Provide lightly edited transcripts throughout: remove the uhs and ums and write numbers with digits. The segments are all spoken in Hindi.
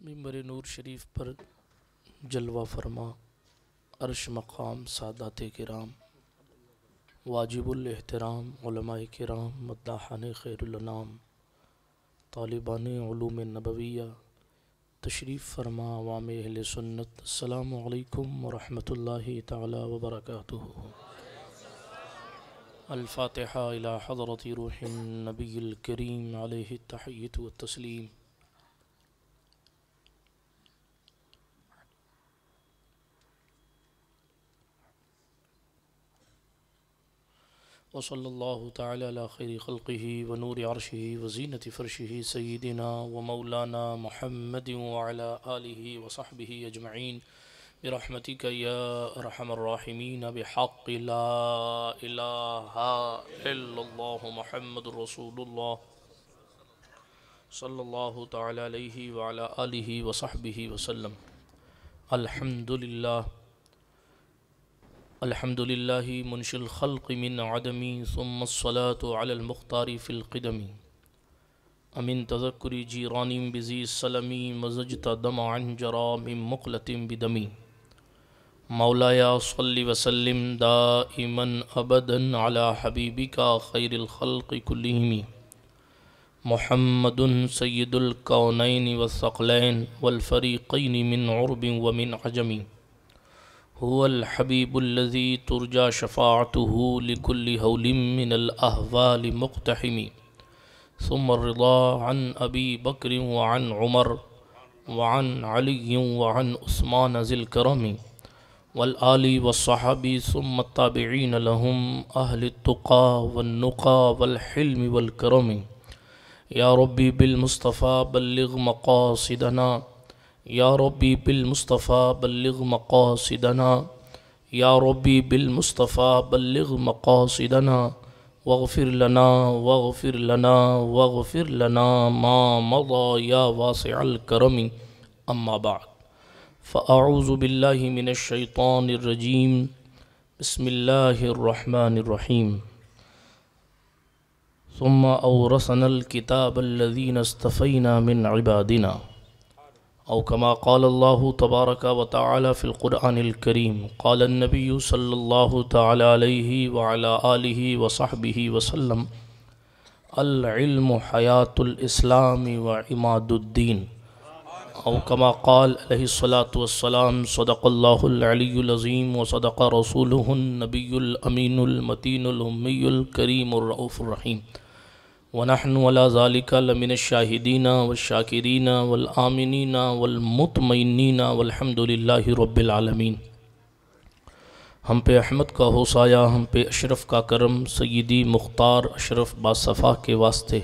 मिंबर नूर शरीफ पर जलवा फरमा अर्श मकाम सादात किराम वाजिबुल एहतराम उलमाए किराम मद्दाहान खैरुल अनाम तालिबान उलूम नबविया तशरीफ़ फरमा अवाम अहले सुन्नत। अस्सलामु अलैकुम वरहमतुल्लाहि तआला वबरकातुहू। अल-फ़ातिहा इला हज़रति रूहिन नबिय्यिल करीम अलैहि तहिय्यतु व तस्लीम। वसल्लल्लाहु तआला अला खैरि खल्क़िही व नूरि अर्शिही व ज़ीनति फ़र्शिही सय्यिदिना व मौलाना मुहम्मदिन व अला आलिही व सहबिही अजमईन बिरहमतिका या अरहमर राहिमीन बिहक़्क़ि ला इलाहा इल्लल्लाह मुहम्मदुर रसूलुल्लाह सल्लल्लाहु तआला अलैहि व अला आलिही व सहबिही वसल्लम। अल्हम्दुलिल्लाह अल्हम्दुलिल्लाहि मुनशिल खल्क़ि मिन अदमी सुम्मस्सलातु अलल मुख्तारि फ़िल क़िदमी अमिन तज़क्कुरि जीरानिम बिज़ी सलमी मज़ज्त दमअन जरा मिन मुक़लतिम बिदमी। मौलाया सल्लि वसल्लिम दाइमन अबदन अला हबीबिका खैरिल खल्क़ि कुल्लिहिम मुहम्मदुन सय्यिदुल कौनैनि वस्सक़लैन वल फ़रीक़ैनि मिन उर्बिन व मिन अजमी। हुवल हबीबुल्लज़ी तुरजा शफ़ाअतुहु लिकुल्लि हौलिम मिनल अहवालि मुक़्तहिमी। सुम्मा रिज़ा अन अबी बकर व अन उमर व अन अली व अन उस्मान ज़िल करमी वल आलि वस्सहाबी सुम्मा ताबिईन लहुम अहलित तुक़ा वन नुक़ा वल हिल्मि वल करमी। या रब्बी बिल मुस्तफ़ा बल्लिग़ मक़ासिदना या रब्बी बिल मुस्तफ़ा बल्लिग़ मक़ासिदना या रब्बी बिल मुस्तफ़ा बल्लिग़ मक़ासिदना वग़फ़िर लना मा मज़ा या वासिअल करमी। अम्मा बाद फ़अऊज़ु बिल्लाहि मिनश शैतानिर रजीम। बिस्मिल्लाहिर रहमानिर रहीम। सुम्मा औरसनल किताबल्लज़ीना इस्तफ़ैना मिन इबादिना औ कमा क़ाल अल्लाहु तबारक व तआला फ़िल क़ुरआनिल करीम। क़ाल अन्नबिय्यु सल्लल्लाहु तआला अलैहि व अला आलिहि व सहबिहि वसल्लम अल इल्मु हयातुल इस्लामी व इमादुद्दीन औ कमा क़ाल अलैहिस्सलातु वस्सलाम। सदक़ल्लाहुल अलियुल अज़ीम व सदक़ रसूलुहुन नबियुल अमीनुल मतीनुल उम्मियुल करीमुर रऊफ़ुर रहीम। व नहनु अला ज़ालिका लमिनश शाहिदीना वश्शाकिरीना वल आमिनीना वल मुतमइन्नीना वल्हम्दुलिल्लाहि रब्बिल आलमीन। हम पे अहमद का होसाया, हम पे अशरफ़ का करम, सय्यदी मुख्तार अशरफ बासफ़ा के वास्ते।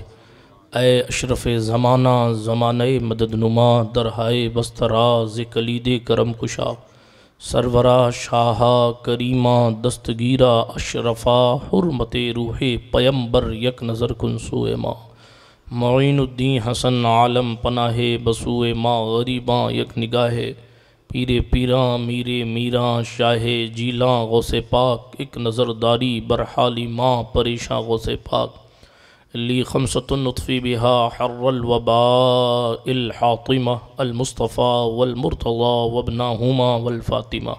ए अशरफ़ ज़माना ज़माने मददनुमा दरहाए बस्तराज़ कलीद करम कुशा सरवरा शाहा करीमा दस्तगीरा अशरफ़ा हुर्मते रूहे पयम्बर यक नज़र कुनसूए माँ मोइनुद्दीन हसन आलम पनाहे बसूए माँ गरीबा यक निगाहे पीरे पीरा मीरे मीरा शाहे जीला गौसे पाक एक नज़रदारी बरहाली माँ परेशान गौसे पाक ली खमसतुन नुत्फ़ी बिहा हर्रल वबा इल हातिमा अल मुस्तफ़ा वल मुर्तज़ा वब्नाहुमा वल फ़ातिमा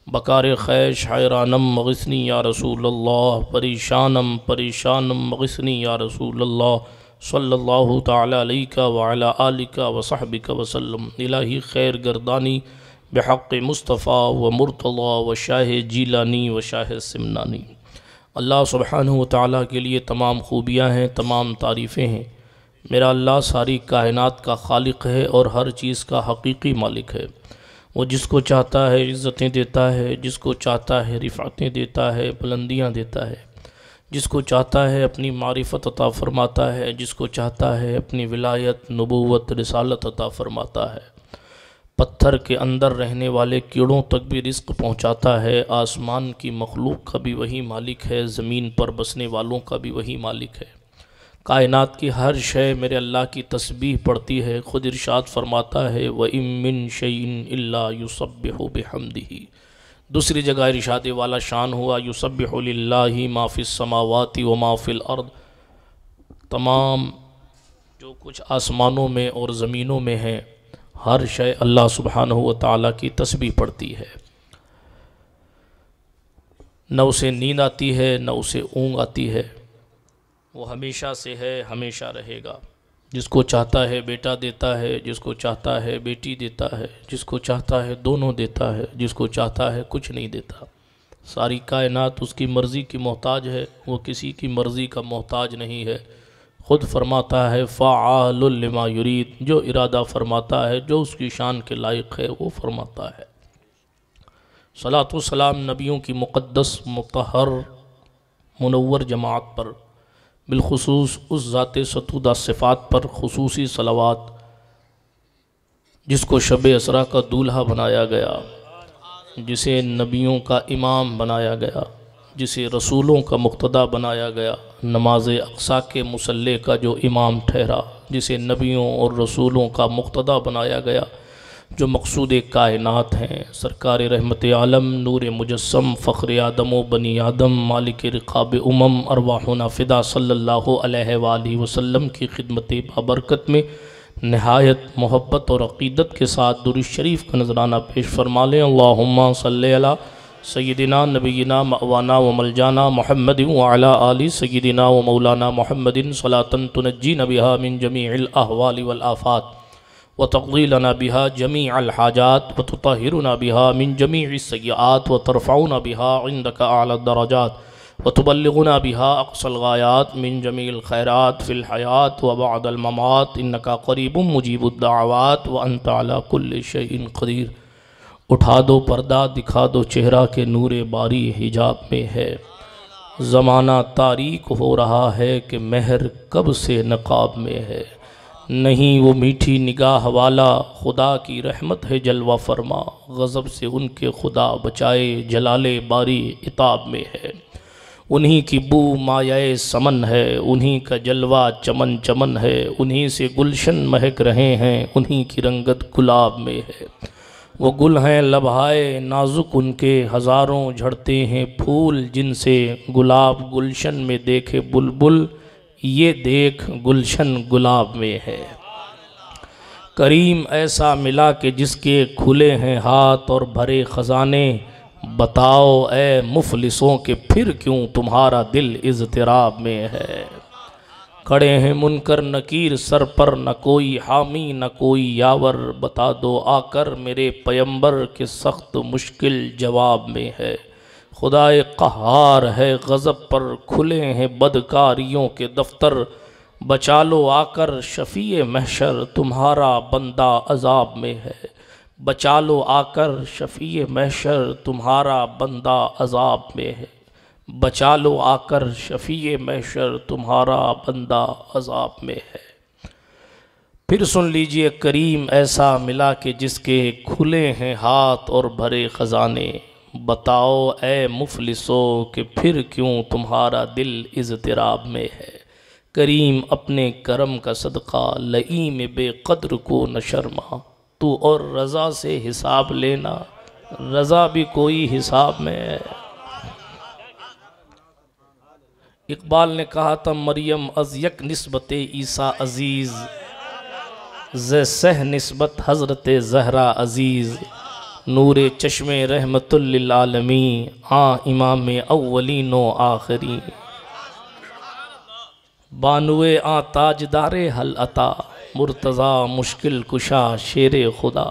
बकार खैश हैरानम मग़िस्नी या रसूलल्लाह परेशानम परेशानम मग़िस्नी या रसूलल्लाह सल्लल्लाहु तआला अलैका व अला आलिका व सहबिका वसल्लम। इलाही खैर गर्दानी बिहक़्क़ि मुस्तफ़ा व मुर्तज़ा व शाह जीलानी व शाह सिमनानी। अल्लाह सुब्हानहु व तआला के लिए तमाम खूबियाँ हैं, तमाम तारीफ़ें हैं। मेरा अल्लाह सारी कायनात का खालिक है और हर चीज़ का हकीकी मालिक है। वो जिसको चाहता है इज़्ज़तें देता है, जिसको चाहता है रिफ़अतें देता है, बुलंदियाँ देता है, जिसको चाहता है अपनी मारिफत अता फ़रमाता है, जिसको चाहता है अपनी विलायत नबूवत रिसालत अता फ़रमाता है। पत्थर के अंदर रहने वाले कीड़ों तक भी रिज़्क़ पहुँचाता है। आसमान की मखलूक का भी वही मालिक है, ज़मीन पर बसने वालों का भी वही मालिक है। कायनात की हर शय मेरे अल्लाह की तस्बीह पढ़ती है। ख़ुद इरशाद फरमाता है व इम मिन शैइन इल्ला युसब्बिहु बिहम्दिही। दूसरी जगह इरशाद वाला शान हुआ युसब्बिहु लिल्लाहि मा फ़िस समावाति व मा फ़िल अर्द। तमाम जो कुछ आसमानों में और ज़मीनों में है हर शय अल्लाह सुब्हानहु व तआला की तस्बीह पढ़ती है। न उसे नींद आती है न उसे ऊँग आती है। वो हमेशा से है, हमेशा रहेगा। जिसको चाहता है बेटा देता है, जिसको चाहता है बेटी देता है, जिसको चाहता है दोनों देता है, जिसको चाहता है कुछ नहीं देता। सारी कायनात उसकी मर्ज़ी की मोहताज है, वो किसी की मर्ज़ी का मोहताज नहीं है। ख़ुद फरमाता है फ़ाआलुल लिमा युरीद, जो इरादा फरमाता है, जो उसकी शान के लायक है वो फरमाता है। सलातो सलाम नबियों की मुक़द्दस मुतहर मुनव्वर जमात पर, बिलखुसूस उस ज़ाते सतूदा सिफ़ात पर खुसूसी सलावात जिसको शब असरा का दूल्हा बनाया गया, जिसे नबियों का इमाम बनाया गया, जिसे रसूलों का मुक़्तदा बनाया गया, नमाज अक़सा के मुसल्ले का जो इमाम ठहरा, जिसे नबियों और रसूलों का मुक़्तदा बनाया गया, जो मक़सूद कायनात हैं, सरकार रहमत आलम नूर मुजस्सम फ़ख्र आदम व बनी आदम मालिक रिक़ाब उमम अरवाहुना फ़िदा सल्लल्लाहु अलैहि वसल्लम की खिदमत बाबरकत में नहायत मोहब्बत और अक़ीदत के साथ दुरूद शरीफ का नजराना पेश फरमा लें। अल्लाहुम्मा सल्ली अला सय्यिदिना नबीना मअवाना व मलजाना मुहम्मद व अला आलि सय्यिदिना व मौलाना मुहम्मदिन सलातन तुनज्जीना बिहा मिन जमीइल अहवालि वल आफ़ात व तक़दीलना बिहा जमीअल हाजात व तुतहिरुना बिहा मिन जमीइस सय्यात व तरफ़उना बिहा इंदका आला दरजात व तुबल्लिगुना बिहा अक़सल गायात मिन जमीइल खैरात फ़िल हयात व बअदल ममात इन्नका क़रीबुम मुजीबुद दाअवात व अंता अला कुल्लि शैइन क़दीर। उठा दो पर्दा, दिखा दो चेहरा के नूरे बारी हिजाब में है। ज़माना तारीक हो रहा है कि महर कब से नक़ाब में है। नहीं वो मीठी निगाह वाला खुदा की रहमत है जलवा फरमा, गज़ब से उनके खुदा बचाए जलाले बारी इताब में है। उन्हीं की बू मायाए समन है, उन्हीं का जलवा चमन चमन है, उन्हीं से गुलशन महक रहे हैं, उन्हीं की रंगत गुलाब में है। वो गुल हैं लबहाए नाजुक उनके, हज़ारों झड़ते हैं फूल जिनसे, गुलाब गुलशन में देखे बुलबुल, ये देख गुलशन गुलाब में है। करीम ऐसा मिला कि जिसके खुले हैं हाथ और भरे ख़जाने, बताओ ए मुफलिसों के फिर क्यों तुम्हारा दिल इज़्तिराब में है। खड़े हैं मुनकर नकीर सर पर, न कोई हामी न कोई यावर, बता दो आकर मेरे पैगंबर के सख्त मुश्किल जवाब में है। खुदाए क़हार है गज़ब पर, खुले हैं बदकारियों के दफ्तर, बचा लो आकर शफ़ीए महशर तुम्हारा बंदा अज़ाब में है। बचा लो आकर शफ़ीए महशर तुम्हारा बंदा अज़ाब में है। बचा लो आकर शफ़ीए महशर तुम्हारा बंदा अज़ाब में है। फिर सुन लीजिए करीम ऐसा मिला कि जिसके खुले हैं हाथ और भरे ख़जाने, बताओ ए मुफलिसो कि फिर क्यों तुम्हारा दिल इज़्तिराब में है। करीम अपने करम का सदक़ा लईम बेक़द्र को न शर्मा, तू और रज़ा से हिसाब लेना, रज़ा भी कोई हिसाब में है। इकबाल ने कहा था मरियम अज़ यक निस्बत ईसा अज़ीज़, ज़े सह निस्बत हज़रत ज़हरा अज़ीज़, नूरे चश्मे रहमतुल लिल आलमीन, आ इमाम अव्वलीन व आखिरीन, बानुए आ ताजदारे हल अता, मुर्तज़ा मुश्किल कुशा शेरे खुदा,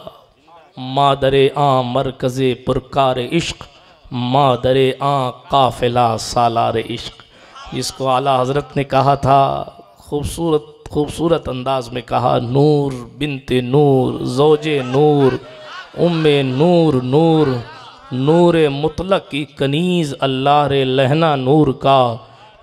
मादरे आ मरकज़े पुरकार इश्क़, मादरे आ काफ़िला सालार इश्क़। जिसको आला हज़रत ने कहा था, खूबसूरत अंदाज में कहा, नूर बिनते नूर ज़ौजे नूर उम्मे नूर नूर, नूर मुतलक की कनीज़ अल्लाह रे लहना नूर का,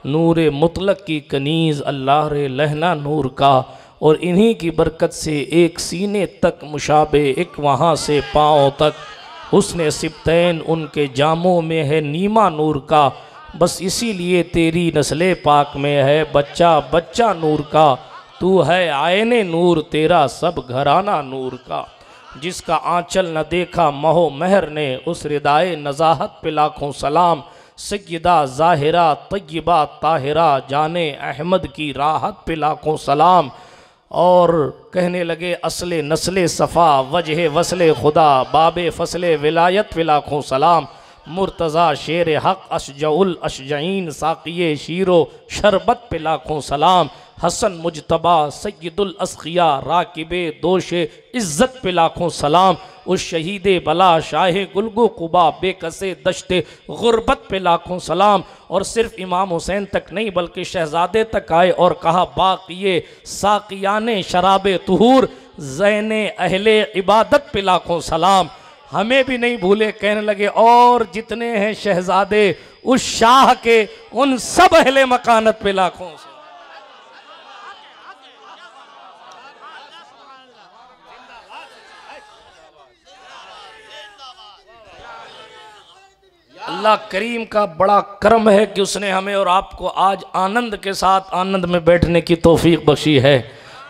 नूर मुतलक की कनीज़ अल्लाह रे लहना नूर का। और इन्हीं की बरकत से एक सीने तक मुशाबे, एक वहाँ से पाँव तक हुस्न सिब्तैन उनके जामों में है नीमा नूर का। बस इसीलिए तेरी नस्ले पाक में है बच्चा बच्चा नूर का, तू है आयने नूर तेरा सब घराना नूर का। जिसका आंचल न देखा महो महर ने, उस रिदाए नज़ाहत पे लाखों सलाम, सय्यदा ज़ाहिरा तय्यबा ताहिरा जाने अहमद की राहत पे लाखों सलाम। और कहने लगे असले नस्ले सफ़ा वजह वसले खुदा बाबे फसले विलायत विलाखों सलाम मुर्तज़ा शेर हक़ अशजउल अशजईन साक़िये शीरो शरबत पे लाखों सलाम हसन मुजतबा सैयदुल अस्किया राकिबे दोशे इज़्ज़त पे लाखों सलाम उस शहीद बला शाह गुलगो कुबा बेकसे दश्ते गुर्बत पे लाखों सलाम। और सिर्फ इमाम हुसैन तक नहीं बल्कि शहजादे तक आए और कहा बाक़िये साक़ियाने शराबे तुहूर ज़ैने अहले इबादत पे लाखों सलाम। हमें भी नहीं भूले, कहने लगे और जितने हैं शहजादे उस शाह के उन सब अहले मकानत पे लाखों सलाम। अल्लाह करीम का बड़ा करम है कि उसने हमें और आपको आज आनंद के साथ आनंद में बैठने की तौफीक बख्शी है।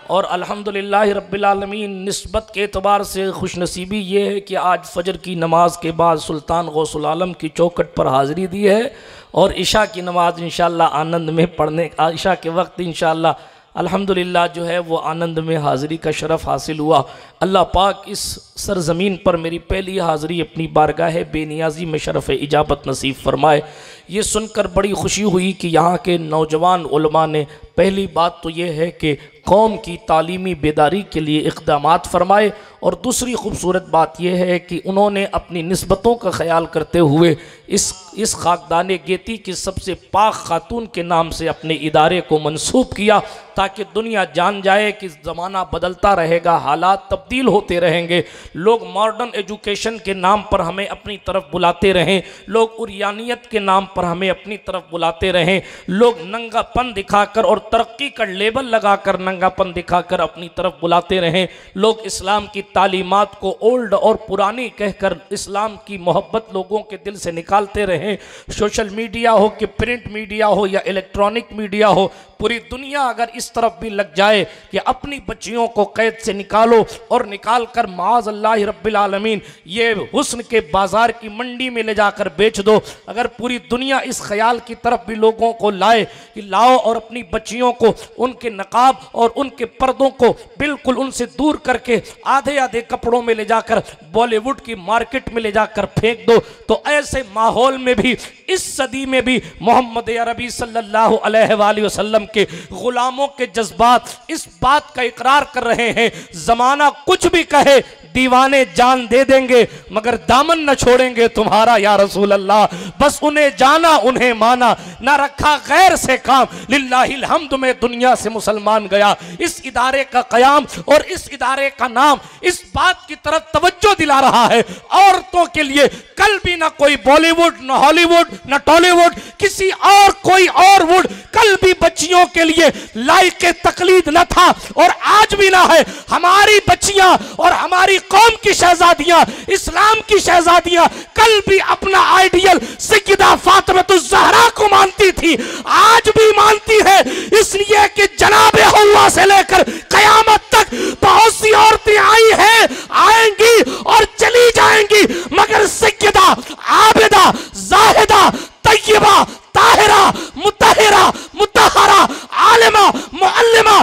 और अल्हम्दुलिल्लाह रब्बिल आलमीन निस्बत के एतबार से खुशनसीबी ये है कि आज फ़जर की नमाज के बाद सुल्तान गौसुल आलम की चौखट पर हाज़िरी दी है और इशा की नमाज इंशाअल्लाह आनंद में पढ़ने इशा के वक्त इंशाअल्लाह अल्हम्दुलिल्लाह जो है वो आनंद में हाज़िरी का शरफ़ हासिल हुआ। अल्लाह पाक इस सरज़मीन पर मेरी पहली हाज़िरी अपनी बारगाह बेनियाज़ी में शरफ़ इजाबत नसीब फरमाए। ये सुनकर बड़ी खुशी हुई कि यहाँ के नौजवान उलमा ने पहली बात तो ये है कि कौम की तालीमी बेदारी के लिए इक़दामात फरमाए और दूसरी खूबसूरत बात यह है कि उन्होंने अपनी निस्बतों का ख्याल करते हुए इस खाकदाने गेती की सबसे पाक खातून के नाम से अपने इदारे को मंसूब किया ताकि दुनिया जान जाए कि ज़माना बदलता रहेगा, हालात तब्दील होते रहेंगे। लोग मॉडर्न एजुकेशन के नाम पर हमें अपनी तरफ बुलाते रहें, लोग उरियानियत के नाम पर हमें अपनी तरफ बुलाते रहें, लोग नंगापन दिखाकर और तरक्की का लेबल लगाकर नंगापन दिखाकर अपनी तरफ बुलाते रहें, लोग इस्लाम की तालीमात को ओल्ड और पुरानी कहकर इस्लाम की मोहब्बत लोगों के दिल से निकालते रहें। सोशल मीडिया हो कि प्रिंट मीडिया हो या इलेक्ट्रॉनिक मीडिया हो, पूरी दुनिया अगर इस तरफ भी लग जाए कि अपनी बच्चियों को कैद से निकालो और निकाल कर माज़ अल्लाह रब्बिल आलमीन ये हुस्न के बाज़ार की मंडी में ले जाकर बेच दो, अगर पूरी दुनिया इस ख्याल की तरफ भी लोगों को लाए कि लाओ और अपनी बच्चियों को उनके नकाब और उनके पर्दों को बिल्कुल उनसे दूर करके आधे आधे कपड़ों में ले जाकर बॉलीवुड की मार्केट में ले जाकर फेंक दो, तो ऐसे माहौल में भी इस सदी में भी मोहम्मद अरबी सल्लल्लाहु अलैहि वसल्लम के गुलामों के जज्बात इस बात का इकरार कर रहे हैं, जमाना कुछ भी कहे दीवाने जान दे देंगे मगर दामन न छोड़ेंगे तुम्हारा या रसूल अल्लाह। बस उन्हें जाना उन्हें माना, ना रखा गैर से काम, लिल्लाहिल हम्द में दुनिया से मुसलमान गया। इस इदारे का क़याम और इस इदारे का नाम इस बात की तरफ तवज्जो दिला रहा है औरतों के लिए कल भी ना कोई बॉलीवुड न हॉलीवुड न टॉलीवुड किसी और कोई और वुड कल भी बच्चियों के लिए लायक तकलीद न था और आज भी ना है। हमारी बच्चियां और हमारी कौम की शहजादियां इस्लाम की शहजादियां कल भी अपना आइडियल सैयदा फातिमातुज़ ज़हरा को मानती थी, आज भी मानती है, इसलिए कि जनाब हव्वा से लेकर कयामत तक बहुत सी औरतें आई हैं, आएंगी और चली जाएंगी, मगर सैयदा आबिदा जाहिदा तय्यबा ताहिरा मुतहरा मुतहरा आलिमा मुअल्लिमा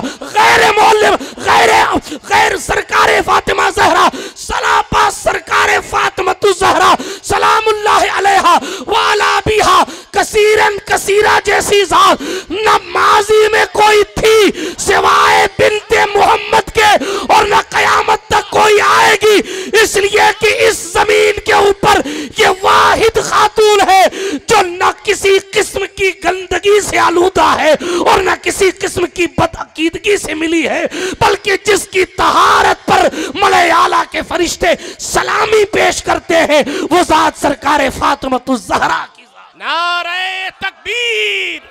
गैर सरकारे फातिमा ज़हरा सलापा सरकारे फातिमातुज़ ज़हरा सलामुल्लाहि अलैहा व अला बिहा कसीरन कसीरा जैसी जात न माजी में कोई थी सिवाय बिन्ते मोहम्मद के और न कयामत तक कोई आएगी, इसलिए कि इस जमीन के ऊपर ये वाहिद खातून है जो न किसी किस्म की गंदगी से आलूदा है और न किसी किस्म की बदअकीदगी से मिली है, बल्कि जिसकी तहारत पर मलयाला के फरिश्ते सलामी पेश करते हैं वो जात सरकारे फातिमातुज़ ज़हरा की। नारे तकबीर,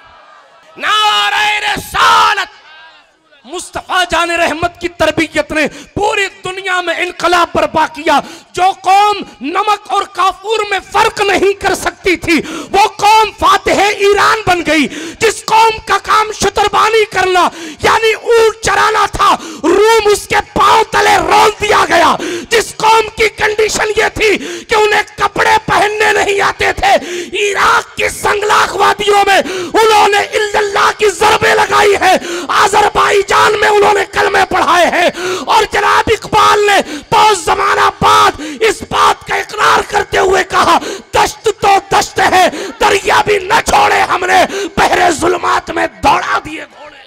नारे रिसालत। मुस्तफ़ा जान रहमत की तरबियत ने पूरी दुनिया में इनकलाब बर्पा किया। जो कौम नमक और काफूर में फर्क नहीं कर सकती थी वो कौम फातिह ईरान बन गई। जिस कौम का काम शुतरबानी करना यानी ऊंट चराना था, रूम उसके पांव तले रोल दिया गया। जिस कौम की कंडीशन ये थी कि उन्हें कपड़े पहनने नहीं आते थे, इराक की संगलाख वादियों में उन्होंने इल्लल्लाह की ज़रबे लगाई है, अज़रबैजान में उन्होंने कलमे पढ़ा आए हैं। और जनाब इकबाल ने बहुत जमाना बाद इस बात का इकरार करते हुए कहा, दश्त तो दश्त है, दरिया भी न छोड़े हमने, बहरे जुल्मात में दौड़ा दिए घोड़े।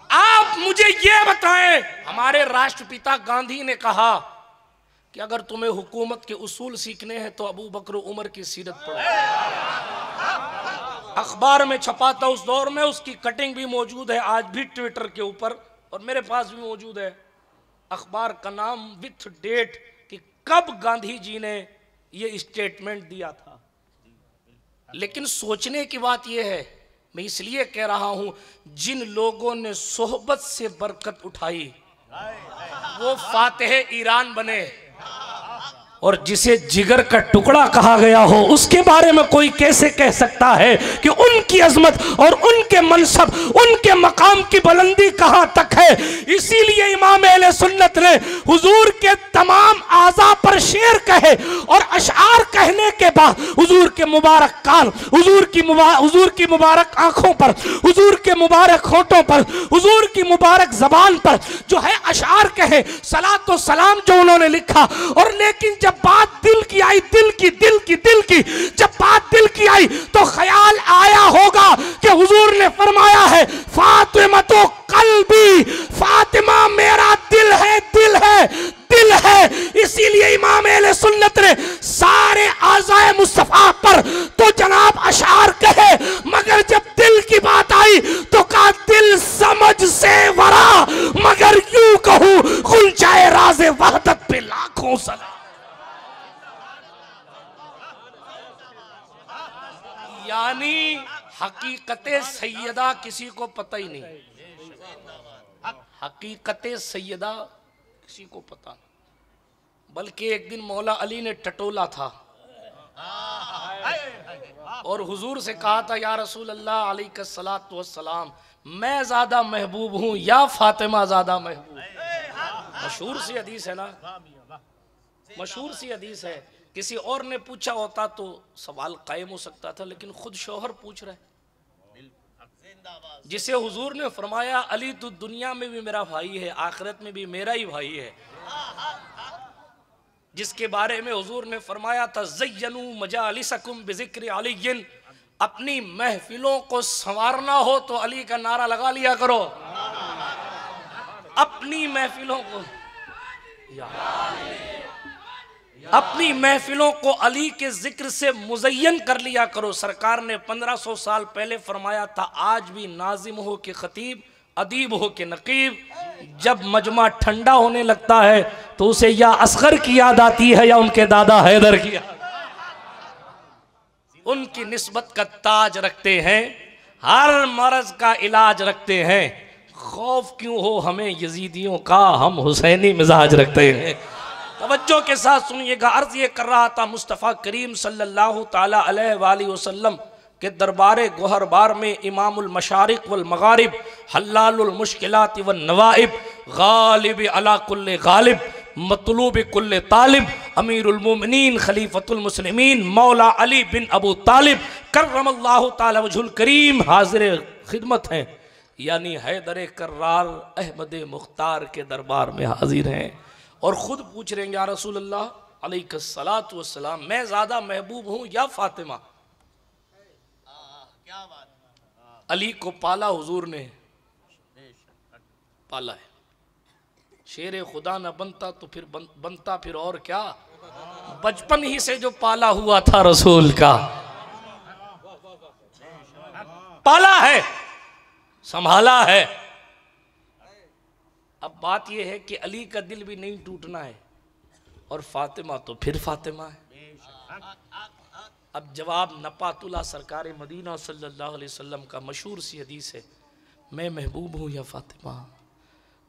आप मुझे ये बताएं, हमारे राष्ट्रपिता गांधी ने कहा कि अगर तुम्हें हुकूमत के उसूल सीखने हैं तो अबू बकर उमर की सीरत पढ़ो। अखबार में छपा था उस दौर में, उसकी कटिंग भी मौजूद है आज भी ट्विटर के ऊपर और मेरे पास भी मौजूद है। अखबार का नाम विथ डेट कि कब गांधी जी ने ये स्टेटमेंट दिया था। लेकिन सोचने की बात यह है, मैं इसलिए कह रहा हूं, जिन लोगों ने सोहबत से बरकत उठाई वो फातेह ईरान बने, और जिसे जिगर का टुकड़ा कहा गया हो उसके बारे में कोई कैसे कह सकता है कि उनकी अजमत और उनके मनसब, उनके मकाम की बुलंदी कहां तक है। इसीलिए इमाम अहले सुन्नत ने हुजूर के तमाम आज़ा पर शेर कहे और अशआर कहने के बाद हुजूर के मुबारक कान, हुजूर की मुबारक आंखों पर, हुजूर के मुबारक होठों पर, हुजूर की मुबारक जबान पर जो है अशआर कहे, सलात व सलाम जो उन्होंने लिखा। और लेकिन जब बात दिल की आई, दिल की जब बात दिल की आई तो ख्याल आया होगा कि हुजूर ने फरमाया है, फातिमा तो कल्बी, फातिमा मेरा दिल है, दिल है, दिल है। इसीलिए इमाम अहले सुन्नत ने सारे आज़ाए मुस्तफा पर तो जनाब अशआर कहे, मगर जब दिल की बात आई तो कहा दिल समझ से वरा, मगर यूं कहूं गुंजाए राज़े वहदत पे लाखों सलाम। यानी हकीकते सैयदा किसी को पता ही नहीं, हकीकते सैयदा किसी को पता नहीं। बल्कि एक दिन मौला अली ने टटोला था और हुजूर से कहा था, या रसूल अल्लाह अलैहिस्सलातु वस्सलाम, मैं ज्यादा महबूब हूं या फातिमा ज्यादा महबूब। मशहूर सी हदीस है ना, मशहूर सी हदीस है। किसी और ने पूछा होता तो सवाल कायम हो सकता था, लेकिन खुद शौहर पूछ रहे, जिसे हुजूर ने फरमाया अली तू दुनिया में भी मेरा भाई है, आखिरत में भी मेरा ही भाई है, जिसके बारे में हुजूर ने फरमाया था ज़य्यनू मजालिसकुम बिज़िक्रि अलीय्यिन, अपनी महफिलों को संवारना हो तो अली का नारा लगा लिया करो। अपनी महफिलों को, अपनी महफिलों को अली के जिक्र से मुज़य्यन कर लिया करो। सरकार ने 1500 साल पहले फरमाया था, आज भी नाजिम हो के खतीब, अदीब हो के नकीब, जब मजमा ठंडा होने लगता है तो उसे या असगर की याद आती है या उनके दादा हैदर की। उनकी निस्बत का ताज रखते हैं, हर मर्ज का इलाज रखते हैं। खौफ क्यों हो हमें यजीदियों का, हम हुसैनी मिजाज रखते हैं। तवज्जो के साथ सुनिएगा। अर्ज ये कर रहा था, मुस्तफ़ा करीम सल्लल्लाहु ताला अलैहि वसल्लम के दरबारे गोहरबार में इमामुल मशारिक वल मगारिब, हल्लालुल मुश्किलात वन नवाइब, गालिब अला कुल्ले गालिब, मतलूब कुल्ले तालिब, अमीरुल मोमिनीन खलीफतुल मुस्लिमीन मौला अली बिन अबू तालिब कर्रमल्लाहु ताला वजहुल करीम हाजिर खिदमत हैं, यानी हैदर कर्रार अहमद मुख्तार के दरबार में हाजिर हैं और खुद पूछ रहे हैं, या रसूल अल्लाह अलैहिस्सलातु वस्सलाम, मैं ज्यादा महबूब हूं या फातिमा। अली को पाला हुजूर ने, पाला है। शेर खुदा न बनता तो फिर बनता फिर और क्या, बचपन ही से जो पाला हुआ था रसूल का, पाला है, संभाला है। अब बात यह है कि अली का दिल भी नहीं टूटना है और फातिमा तो फिर फातिमा है। अब जवाब नपातुल्लाह सरकार मदीना सल्लल्लाहु अलैहि वसल्लम का मशहूर सी हदीस है, मैं महबूब हूँ या फातिमा।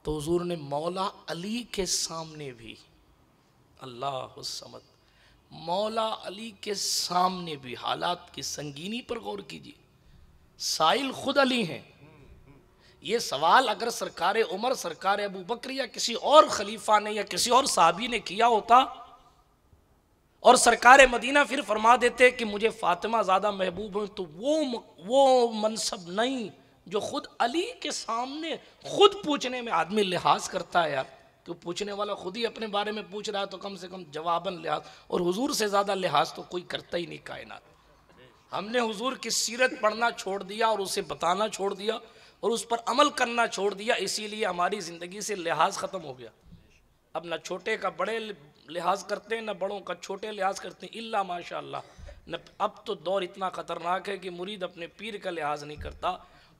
तो हुजूर ने मौला अली के सामने भी, अल्लाह समद, मौला अली के सामने भी हालात की संगीनी पर गौर कीजिए। साइल खुद अली हैं। ये सवाल अगर सरकार उमर, सरकार अबू बकर या किसी और खलीफा ने या किसी और साहबी ने किया होता और सरकार मदीना फिर फरमा देते कि मुझे फातिमा ज़्यादा महबूब है, तो वो मनसब नहीं जो खुद अली के सामने खुद पूछने में आदमी लिहाज करता है यार। कि पूछने वाला खुद ही अपने बारे में पूछ रहा है तो कम से कम जवाबन लिहाज, और हुजूर से ज़्यादा लिहाज तो कोई करता ही नहीं कायनात। हमने हुजूर की सीरत पढ़ना छोड़ दिया और उसे बताना छोड़ दिया और उस पर अमल करना छोड़ दिया, इसीलिए हमारी ज़िंदगी से लिहाज ख़त्म हो गया। अब ना छोटे का बड़े लिहाज करते हैं, ना बड़ों का छोटे लिहाज करते हैं, इल्ला माशाअल्लाह। न अब तो दौर इतना ख़तरनाक है कि मुरीद अपने पीर का लिहाज नहीं करता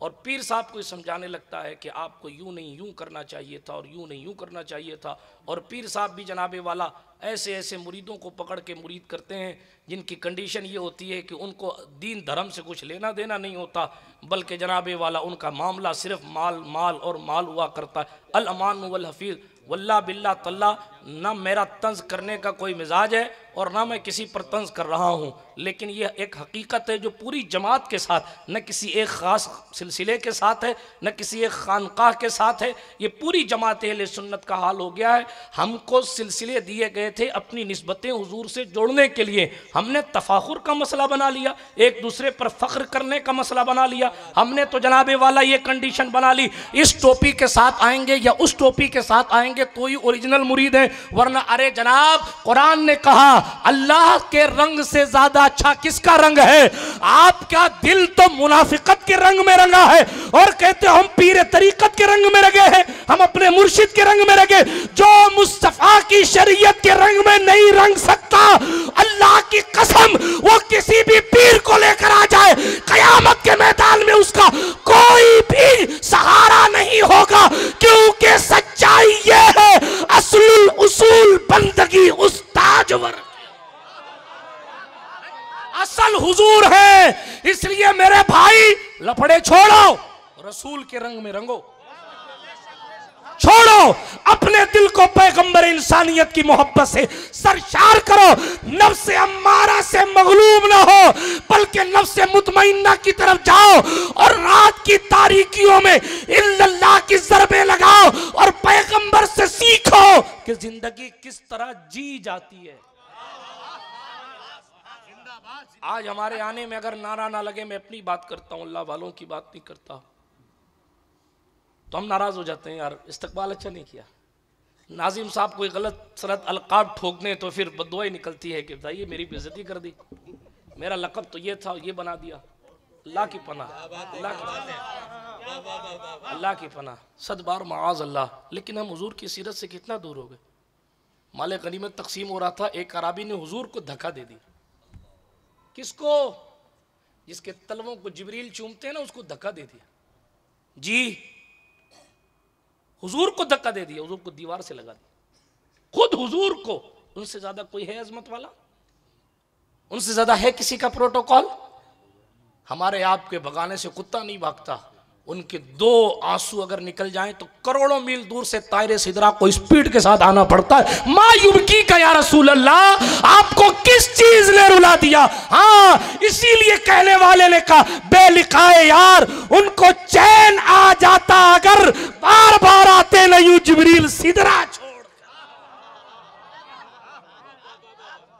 और पीर साहब को समझाने लगता है कि आपको यूँ नहीं यूँ करना चाहिए था और यूँ नहीं यूँ करना चाहिए था। और पीर साहब भी जनाबे वाला ऐसे ऐसे मुरीदों को पकड़ के मुरीद करते हैं जिनकी कंडीशन ये होती है कि उनको दीन धर्म से कुछ लेना देना नहीं होता, बल्कि जनाबे वाला उनका मामला सिर्फ माल माल और माल हुआ करता है। अल अमान वल हफीज़ वल्ला बिल्ला तल्ला। ना मेरा तंज करने का कोई मिजाज है और ना मैं किसी पर तंज कर रहा हूँ, लेकिन यह एक हकीकत है जो पूरी जमात के साथ, न किसी एक ख़ास सिलसिले के साथ है, न किसी एक खानकाह के साथ है, ये पूरी जमात अहले सुन्नत का हाल हो गया है। हमको सिलसिले दिए गए थे अपनी निस्बतें हुजूर से जोड़ने के लिए, हमने तफाखुर का मसला बना लिया, एक दूसरे पर फ़ख्र करने का मसला बना लिया। हमने तो जनाबे वाला ये कंडीशन बना ली, इस टोपी के साथ आएंगे या उस टोपी के साथ आएंगे तो ही ओरिजिनल मुरीद है, वरना अरे जनाब कुरान ने कहा अल्लाह के रंग से ज्यादा अच्छा किसका रंग है? आपका दिल तो मुनाफिकत के रंग में रंगा है और कहते हम पीर तरीकत के रंग में रंगे हैं, हम अपने मुर्शिद के रंग में रंगे। जो मुस्तफा की शरीयत के रंग में नहीं रंग सकता, अल्लाह की कसम वो किसी भी पीर को लेकर आ जाए, कयामत के मैदान में उसका कोई भी सहारा नहीं होगा, क्योंकि सच्चाई ये है असलुल उसूल बंदगी उस्ताजवर असल हुजूर है। इसलिए मेरे भाई लफड़े छोड़ो, रसूल के रंग में रंगो, छोड़ो अपने दिल को पैगंबर इंसानियत की मोहब्बत से सरशार करो, नफ्स अम्मारा से मगलूब ना हो बल्कि नफ्स मुतमइन्ना की तरफ जाओ और रात की तारीकियों में इल्लल्लाह की ज़रबे लगाओ और पैगंबर से सीखो कि जिंदगी किस तरह जी जाती है। आज हमारे आने में अगर नारा ना लगे, मैं अपनी बात करता हूं, अल्लाह वालों की बात नहीं करता, तो हम नाराज हो जाते हैं, यार इस्तकबाल अच्छा नहीं किया। नाजिम साहब कोई गलत सरत अलकाब ठोक दें तो फिर बददुआई निकलती है कि भाई ये मेरी बेइज्जती कर दी, मेरा लक़ब तो ये था, ये बना दिया। अल्लाह की पनाह, अल्लाह की पनाह, सद बार माआज़ अल्लाह। लेकिन हम हुजूर की सीरत से कितना दूर हो गए। माले गनीमत तकसीम हो रहा था, एक अराबी ने हुजूर को धक्का दे दी। किसको? जिसके तलवों को जिब्रील चूमते हैं ना, उसको धक्का दे दिया जी, हुजूर को धक्का दे दिया, हुजूर को दीवार से लगा दिया। खुद हुजूर को, उनसे ज्यादा कोई है अजमत वाला? उनसे ज्यादा है किसी का प्रोटोकॉल? हमारे आपके भगाने से कुत्ता नहीं भागता, उनके दो आंसू अगर निकल जाएं तो करोड़ों मील दूर से तायरे सिदरा को स्पीड के साथ आना पड़ता है। माँ युबकी का या रसूल अल्लाह, आपको किस चीज ने रुला दिया? हाँ, इसीलिए कहने वाले ने कहा बेलिकाए यार उनको चैन आ जाता अगर बार बार आते न यूं जिब्रील सिदरा छोड़।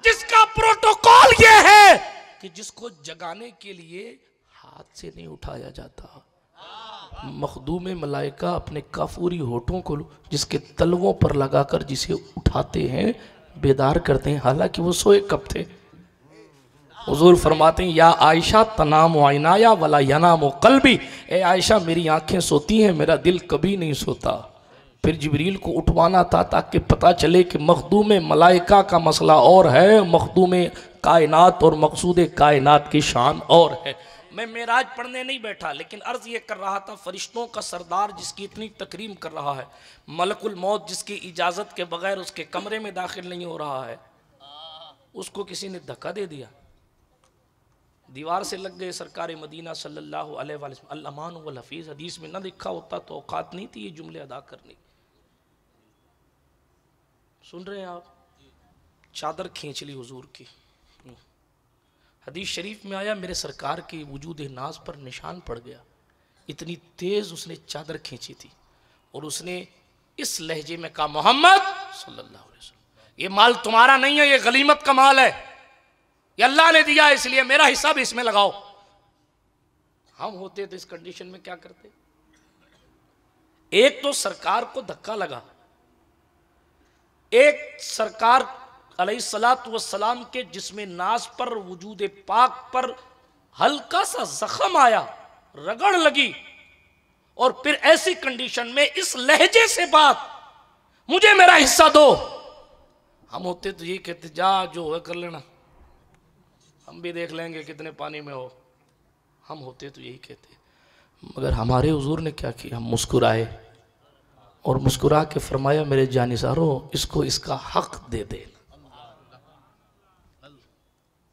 जिसका प्रोटोकॉल ये है कि जिसको जगाने के लिए हाथ से नहीं उठाया जाता, मखदूम मलाइका अपने काफूरी होठों को जिसके तलवों पर लगाकर जिसे उठाते हैं, बेदार करते हैं, हालांकि वो सोए कब थे। हुजूर फरमाते हैं या आयशा तनाम आइनाया वला यनाम कल्बी, ए आयशा मेरी आंखें सोती हैं, मेरा दिल कभी नहीं सोता। फिर जिब्रील को उठवाना था ताकि पता चले कि मखदूम मलाइका का मसला और है, मखदूम कायनात और मकसूद कायनात की शान और है। मैं मेराज पढ़ने नहीं बैठा, लेकिन अर्ज ये कर रहा था, फरिश्तों का सरदार जिसकी इतनी तकरीम कर रहा है, मलकुल मौत जिसकी इजाज़त के बगैर उसके कमरे में दाखिल नहीं हो रहा है, उसको किसी ने धक्का दे दिया, दीवार से लग गए। सरकार मदीना सल्लल्लाहु अलैहि वसल्लम अल अमान वल हफीज़, हदीस में न लिखा होता तो औकात नहीं थी ये जुमले अदा करने। सुन रहे हैं आप? चादर खींच ली हुजूर की। हदीस शरीफ में आया मेरे सरकार के वजूद नाज पर निशान पड़ गया, इतनी तेज उसने चादर खींची थी और उसने इस लहजे में कहा मोहम्मद सल्लल्लाहु अलैहि वसल्लम, ये माल तुम्हारा नहीं है, ये गनीमत का माल है, ये अल्लाह ने दिया, इसलिए मेरा हिस्सा भी इसमें लगाओ। हम होते तो इस कंडीशन में क्या करते? एक तो सरकार को धक्का लगा, एक सरकार अलैहिस्सलातु वस्सलाम के जिस्म नाज पर, वजूद पाक पर हल्का सा जख्म आया, रगड़ लगी, और फिर ऐसी कंडीशन में इस लहजे से बात, मुझे मेरा हिस्सा दो। हम होते तो ये कहते जा जो है कर लेना, हम भी देख लेंगे कितने पानी में हो। हम होते तो यही कहते, मगर हमारे हुजूर ने क्या किया? हम मुस्कुराए और मुस्कुरा के फरमाया मेरे जानिसारों इसको इसका हक दे दे।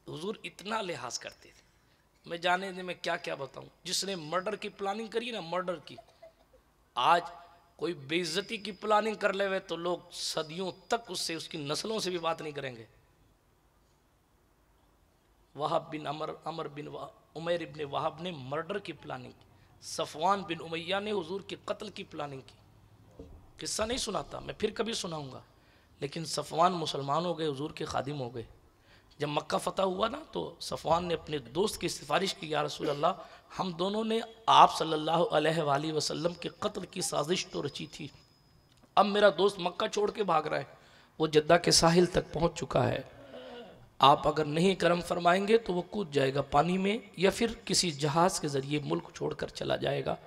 हुजूर इतना लिहाज करते थे, मैं जाने दे मैं क्या क्या बताऊं। जिसने मर्डर की प्लानिंग करी ना, मर्डर की, आज कोई बेइज्जती की प्लानिंग कर ले तो लोग सदियों तक उससे, उसकी नस्लों से भी बात नहीं करेंगे। वहाब बिन अमर बिन उमैर इब्न वहाब ने मर्डर की प्लानिंग की, सफवान बिन उमैया ने हुजूर के कत्ल की प्लानिंग की। किस्सा नहीं सुनाता, मैं फिर कभी सुनाऊंगा, लेकिन सफवान मुसलमान हो गए, हुजूर के खादिम हो गए। जब मक्का फतह हुआ ना, तो सफवान ने अपने दोस्त की सिफारिश की, या रसूल अल्लाह, हम दोनों ने आप सल्लल्लाहु अलैहि वसल्लम के कत्ल की साजिश तो रची थी, अब मेरा दोस्त मक्का छोड़ के भाग रहा है, वो जद्दा के साहिल तक पहुंच चुका है, आप अगर नहीं करम फरमाएंगे तो वो कूद जाएगा पानी में, या फिर किसी जहाज़ के ज़रिए मुल्क छोड़कर चला जाएगा।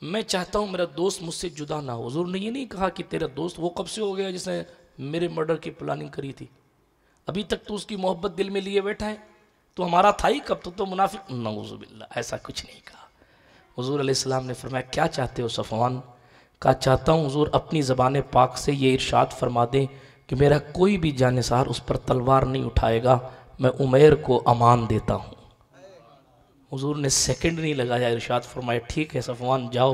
मैं चाहता हूँ मेरा दोस्त मुझसे जुदा ना हो। हुजूर ने ये नहीं कहा कि तेरा दोस्त वो कब से हो गया जिसने मेरे मर्डर की प्लानिंग करी थी, अभी तक तो उसकी मोहब्बत दिल में लिए बैठा है, तो हमारा था ही कब, तो मुनाफिक। नऊज़ुबिल्लाह, ऐसा कुछ नहीं कहा। हुजूर अलैहिस्सलाम ने फरमाया क्या चाहते हो सफ़वान? कहा चाहता हूँ हुजूर अपनी ज़बान पाक से ये इरशाद फरमा दें कि मेरा कोई भी जानिसार उस पर तलवार नहीं उठाएगा, मैं उमैर को अमान देता हूँ। हुजूर ने सेकंड नहीं लगाया, इरशाद फरमाया ठीक है सफ़वान जाओ,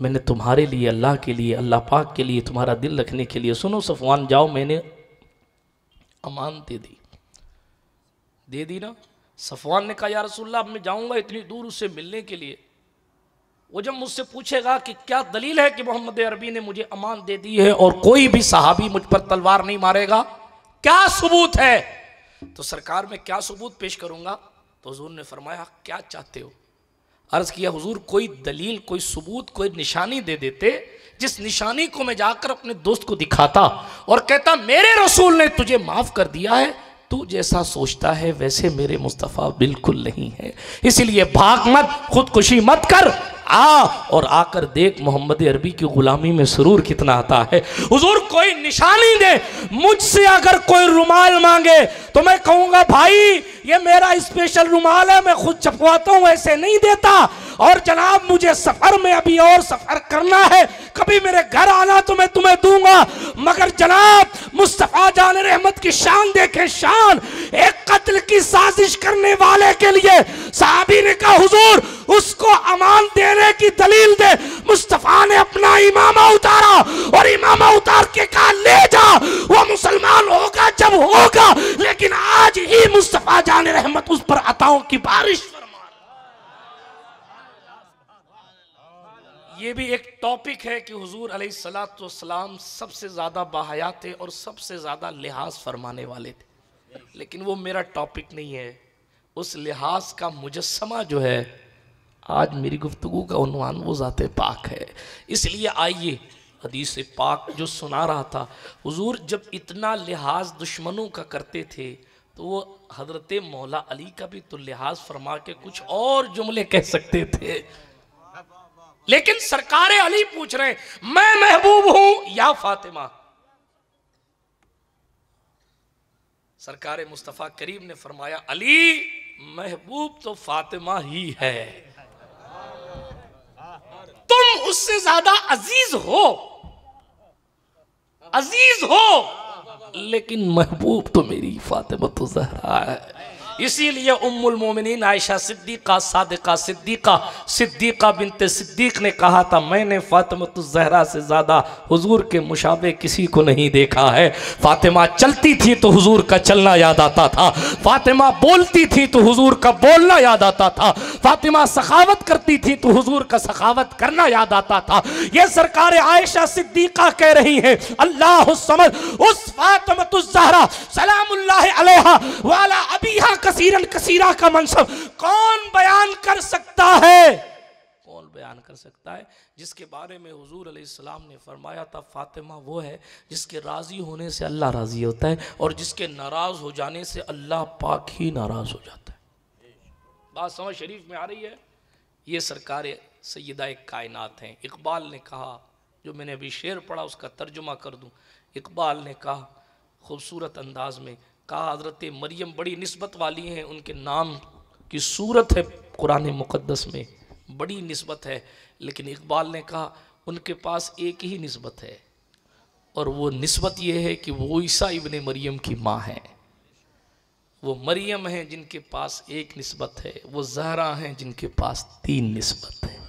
मैंने तुम्हारे लिए, अल्लाह के लिए, अल्लाह पाक के लिए, तुम्हारा दिल रखने के लिए, सुनो सफ़वान जाओ, मैंने अमान दे दी ना। सफ़वान ने कहा या रसूलल्लाह अब मैं जाऊँगा इतनी दूर उससे मिलने के लिए, वो जब मुझसे पूछेगा कि क्या दलील है कि मोहम्मद अरबी ने मुझे अमान दे दी है और कोई भी सहाबी मुझ पर तलवार नहीं मारेगा, क्या सबूत है? तो सरकार में क्या सबूत पेश करूंगा? तो हुजूर ने फरमाया क्या चाहते हो? अर्ज किया हुजूर कोई दलील, कोई सबूत, कोई निशानी दे देते, जिस निशानी को मैं जाकर अपने दोस्त को दिखाता और कहता मेरे रसूल ने तुझे माफ कर दिया है, तू जैसा सोचता है वैसे मेरे मुस्तफ़ा बिल्कुल नहीं है, इसलिए भाग मत, खुदकुशी मत कर, आ और आकर देख मोहम्मद अरबी की गुलामी में सुरूर कितना आता है। हुजूर कोई निशानी दे, मुझसे अगर कोई रुमाल मांगे तो मैं कहूंगा भाई ये मेरा स्पेशल रुमाल है, मैं खुद छपवाता हूं, ऐसे नहीं देता। और जनाब मुझे सफर में अभी और सफर करना है, कभी मेरे घर आना तो मैं तुम्हें दूंगा, मगर जनाब मुस्तफा जान रहमत की शान देखें, शान। एक कत्ल की साजिश करने वाले के लिए साहबी ने कहा हुजूर उसको अमान देने की दलील दे। मुस्तफा ने अपना इमामा उतारा और इमामा उतार के कहा ले जा, वो मुसलमान होगा जब होगा, लेकिन आज ही मुस्तफा जान रहमत उस पर अताओं की बारिश फरमा। ये भी एक टॉपिक है कि हुजूर अलैहिस्सलातु वस्सलाम सबसे ज्यादा बाहया थे और सबसे ज्यादा लिहाज फरमाने वाले थे, लेकिन वो मेरा टॉपिक नहीं है। उस लिहाज का मुजस्समा जो है आज मेरी गुफ्तगू का उन्वान वो ज़ाते पाक है। इसलिए आइए हदीस पाक जो सुना रहा था, हुजूर जब इतना लिहाज दुश्मनों का करते थे तो वो हजरत मौला अली का भी तो लिहाज फरमा के कुछ और जुमले कह सकते थे, लेकिन सरकार अली पूछ रहे मैं महबूब हूं या फातिमा? सरकार मुस्तफ़ा करीम ने फरमाया अली महबूब तो फातिमा ही है, तुम उससे ज्यादा अजीज हो, लेकिन महबूब तो मेरी फातिमा तो ज़हरा है। इसीलिए उम्मुल मोमिनीन आयशा सिद्दीक़ा सादिक़ा सिद्दीक़ा सिद्दीक़ा बिनते सिद्दीक़ ने कहा था, मैंने फातिमतुज़ ज़हरा से ज़्यादा हुजूर के मुशाबे किसी को नहीं देखा है। फातिमा चलती थी तो हुजूर का चलना याद आता था, फातिमा बोलती थी तो हुजूर का बोलना याद आता था, फातिमा सखावत करती थी तो हुजूर का सखावत करना याद आता था। ये सरकार आयशा सिद्दीक़ा कह रही हैं, अल्लाह समझ उस फातिमतुज़ ज़हरा सलामुल्लाहि अलैहा वाला अबीहा कसीरन कसीरा का मनसब कौन बयान कर सकता है? कौन बयान कर सकता है जिसके बारे में हुजूर अलैहिस्सलाम ने फरमाया था, फातिमा वो है जिसके राजी होने से अल्लाह राजी होता है और जिसके नाराज हो जाने से अल्लाह पाक ही नाराज हो जाता है। बात समझ शरीफ में आ रही है? ये सरकार सैयदा कायनात हैं। इकबाल ने कहा, जो मैंने अभी शेर पढ़ा उसका तर्जुमा कर दूं, इकबाल ने कहा खूबसूरत अंदाज में कहा, हज़रत मरियम बड़ी निस्बत वाली हैं, उनके नाम की सूरत है कुरान मुक़द्दस में, बड़ी निस्बत है, लेकिन इकबाल ने कहा उनके पास एक ही निस्बत है और वो निस्बत ये है कि वो ईसा इब्ने मरियम की माँ है। वो मरियम हैं जिनके पास एक निस्बत है, वो ज़हरा हैं जिनके पास 3 निस्बत है।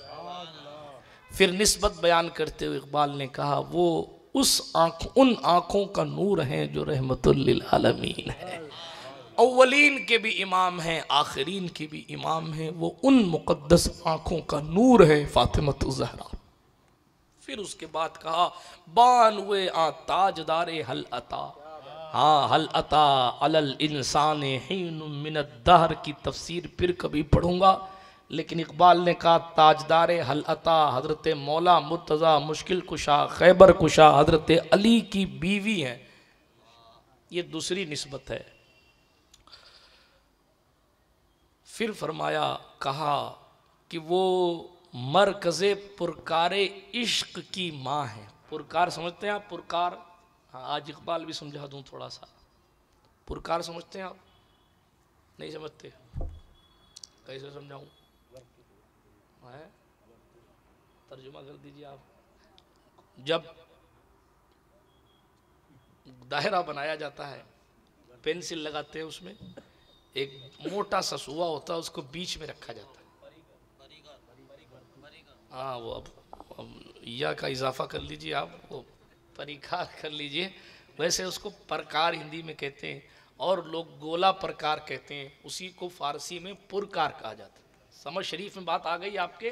फिर निस्बत बयान करते हुए इकबाल ने कहा, वो उन आँखों का नूर है जो रहमतुल लिल आलमीन है। अव्वलीन के भी इमाम हैं, आखिरीन के भी इमाम हैं, वो उन मुक़द्दस आँखों का नूर है फातिमतुज़ ज़हरा। फिर उसके बाद कहा, बानवे आ ताजदारे हल अता, हाँ हल अता अलल इंसान हिन मिनद दहर की तफसीर फिर कभी पढ़ूंगा, लेकिन इकबाल ने कहा ताजदारे हल अता हज़रत मौला मुर्तज़ा मुश्किल कुशा खैबर कुशा हज़रत अली की बीवी हैं। ये दूसरी निस्बत है। फिर फरमाया, कहा कि वो मरकज़े पुरकारे इश्क की माँ है। पुरकार समझते हैं आप? पुरकार, हाँ आज इकबाल भी समझा दूँ थोड़ा सा। पुरकार समझते हैं आप? नहीं समझते? कैसे समझाऊँ? है तर्जुमा कर दीजिए आप। जब दायरा बनाया जाता है, पेंसिल लगाते हैं, उसमें एक मोटा सा सुआ होता है, उसको बीच में रखा जाता है। हाँ वो अब या का इजाफा कर लीजिए आप, वो परिकार कर लीजिए। वैसे उसको प्रकार हिंदी में कहते हैं और लोग गोला प्रकार कहते हैं, उसी को फारसी में पुरकार कहा जाता है। समझ शरीफ में बात आ गई आपके?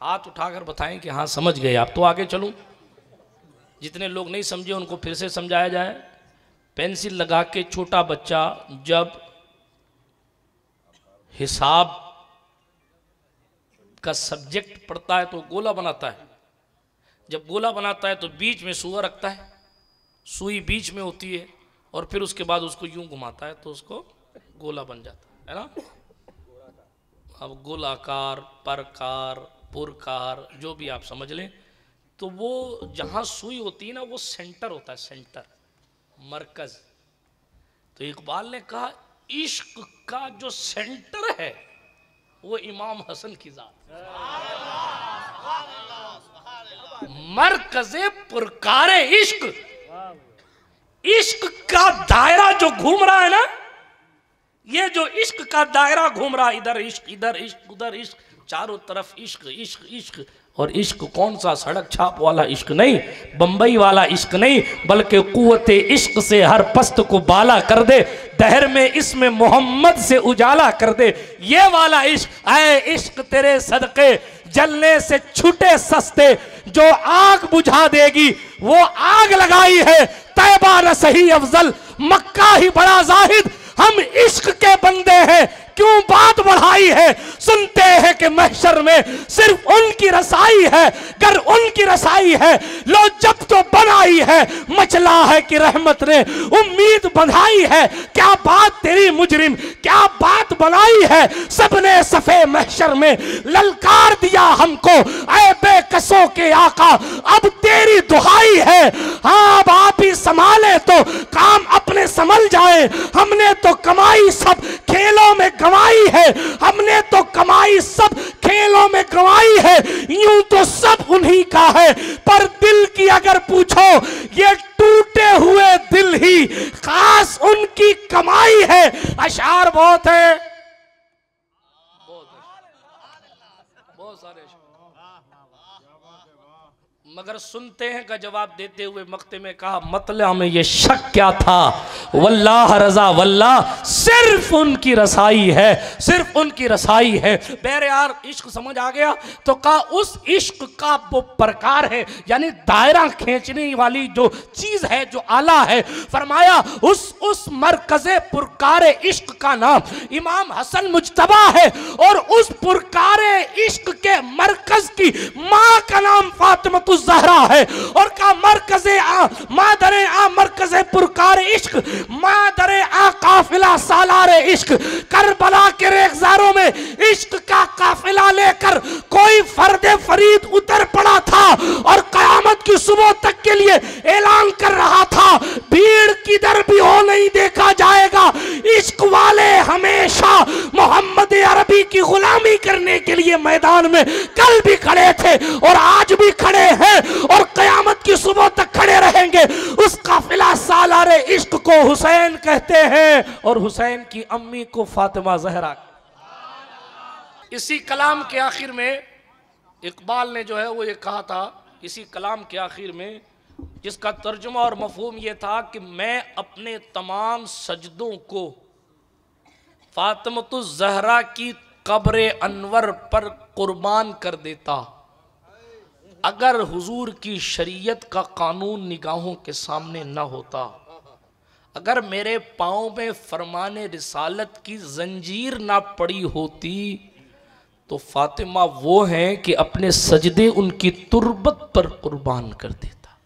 हाथ उठाकर बताएं कि हाँ समझ गए आप, तो आगे चलूं। जितने लोग नहीं समझे उनको फिर से समझाया जाए। पेंसिल लगा के छोटा बच्चा जब हिसाब का सब्जेक्ट पढ़ता है तो गोला बनाता है। जब गोला बनाता है तो बीच में सुआ रखता है, सुई बीच में होती है, और फिर उसके बाद उसको यूं घुमाता है तो उसको गोला बन जाता है ना। अब गोलाकार, परकार, पुरकार जो भी आप समझ लें, तो वो जहाँ सुई होती है ना वो सेंटर होता है, सेंटर, मरकज। तो इकबाल ने कहा इश्क का जो सेंटर है वो इमाम हसन की जात, मरकज़े पुरकारे इश्क। इश्क का दायरा जो घूम रहा है ना, ये जो इश्क का दायरा घूम रहा, इधर इश्क, इधर इश्क, उधर इश्क, चारों तरफ इश्क इश्क इश्क। और इश्क कौन सा सड़क छाप वाला इश्क नहीं, बंबई वाला इश्क नहीं, बल्कि कुव्वते इश्क से हर पस्त को बाला कर दे, दहर में इसमें मोहम्मद से उजाला कर दे। ये वाला इश्क, ऐ इश्क तेरे सदके जलने से छूटे सस्ते, जो आग बुझा देगी वो आग लगाई है, तैबा न सही अफजल मक्का ही बड़ा जाहिद, हम इश्क के बंदे हैं क्यों बात बढ़ाई है। सुनते हैं कि महशर में सिर्फ उनकी रसाई है, गर उनकी रसाई है लो जब तो बनाई है, मचला है कि रहमत ने उम्मीद बंधाई है। क्या बात तेरी मुजरिम, क्या बात बनाई है, सबने सफे महशर में ललकार दिया हमको, ऐ बेकसों के आका अब तेरी दुहाई है। हाँ अब आप ही संभाले तो काम अपने संभल जाए, हमने तो कमाई सब खेलों में गंवाई है, हमने तो कमाई सब खेलों में गंवाई है। यूं तो सब उन्हीं का है, पर दिल की अगर पूछो ये टूटे हुए दिल ही खास उनकी कमाई है। अशार बहुत है, बहुत सारे, मगर सुनते हैं का जवाब देते हुए मक्ते में कहा मतलब में ये शक क्या था, वल्लाह रजा वल्लाह सिर्फ उनकी रसाई है, सिर्फ उनकी रसाई है। बेरे यार इश्क समझ आ गया तो कहा उस इश्क का वो प्रकार है, यानी दायरा खींचने वाली जो चीज है, जो आला है। फरमाया उस मरकज़े पुरकारे इश्क का नाम इमाम हसन मुज्तबा है, और उस पुरकारे इश्क के मरकज की माँ का नाम फातिमा ज़हरा है। और का मरकज़े आ मादरे आ मरकज़े पुरकारे इश्क, मादरे आ काफिला सालारे इश्क। करबला के रेगजारों में इश्क का काफिला लेकर कोई फर्दे फरीद उतर पड़ा था और कयामत की सुबह तक के लिए ऐलान कर रहा था भीड़ किधर भी हो नहीं देखा जाएगा, इश्क वाले हमेशा मोहम्मद अरबी की गुलामी करने के लिए मैदान में कल भी खड़े थे और आज भी खड़े हैं और कयामत की सुबह तक खड़े रहेंगे। उस काफिला सालारे इश्क को हुसैन कहते हैं और हुसैन की अम्मी को फातिमा ज़हरा। इसी कलाम के आखिर में इकबाल ने जो है वो ये कहा था, इसी कलाम के आखिर में, जिसका तर्जुमा और मफहूम ये था कि मैं अपने तमाम सजदों को फातिमा ज़हरा की कब्र अनवर पर कुर्बान कर देता अगर हुजूर की शरीयत का कानून निगाहों के सामने न होता, अगर मेरे पाँव में फरमाने रिसालत की जंजीर ना पड़ी होती, तो फातिमा वो हैं कि अपने सजदे उनकी तुरबत पर कुर्बान कर देता।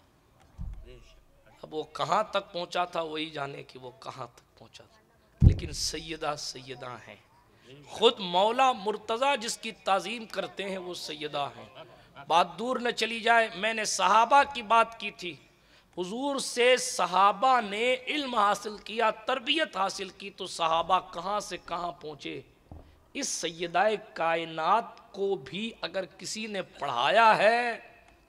अब वो कहाँ तक पहुँचा था वही जाने कि वो कहाँ तक पहुँचा था, लेकिन सैयदा सैयदा हैं। खुद मौला मुर्तज़ा जिसकी ताज़ीम करते हैं वो सैयदा हैं। बात दूर न चली जाए, मैंने सहाबा की बात की थी। हुजूर से सहाबा ने इल्म हासिल किया, तरबियत हासिल की, तो सहाबा कहाँ से कहाँ पहुँचे। इस सैयदाए कायनात को भी अगर किसी ने पढ़ाया है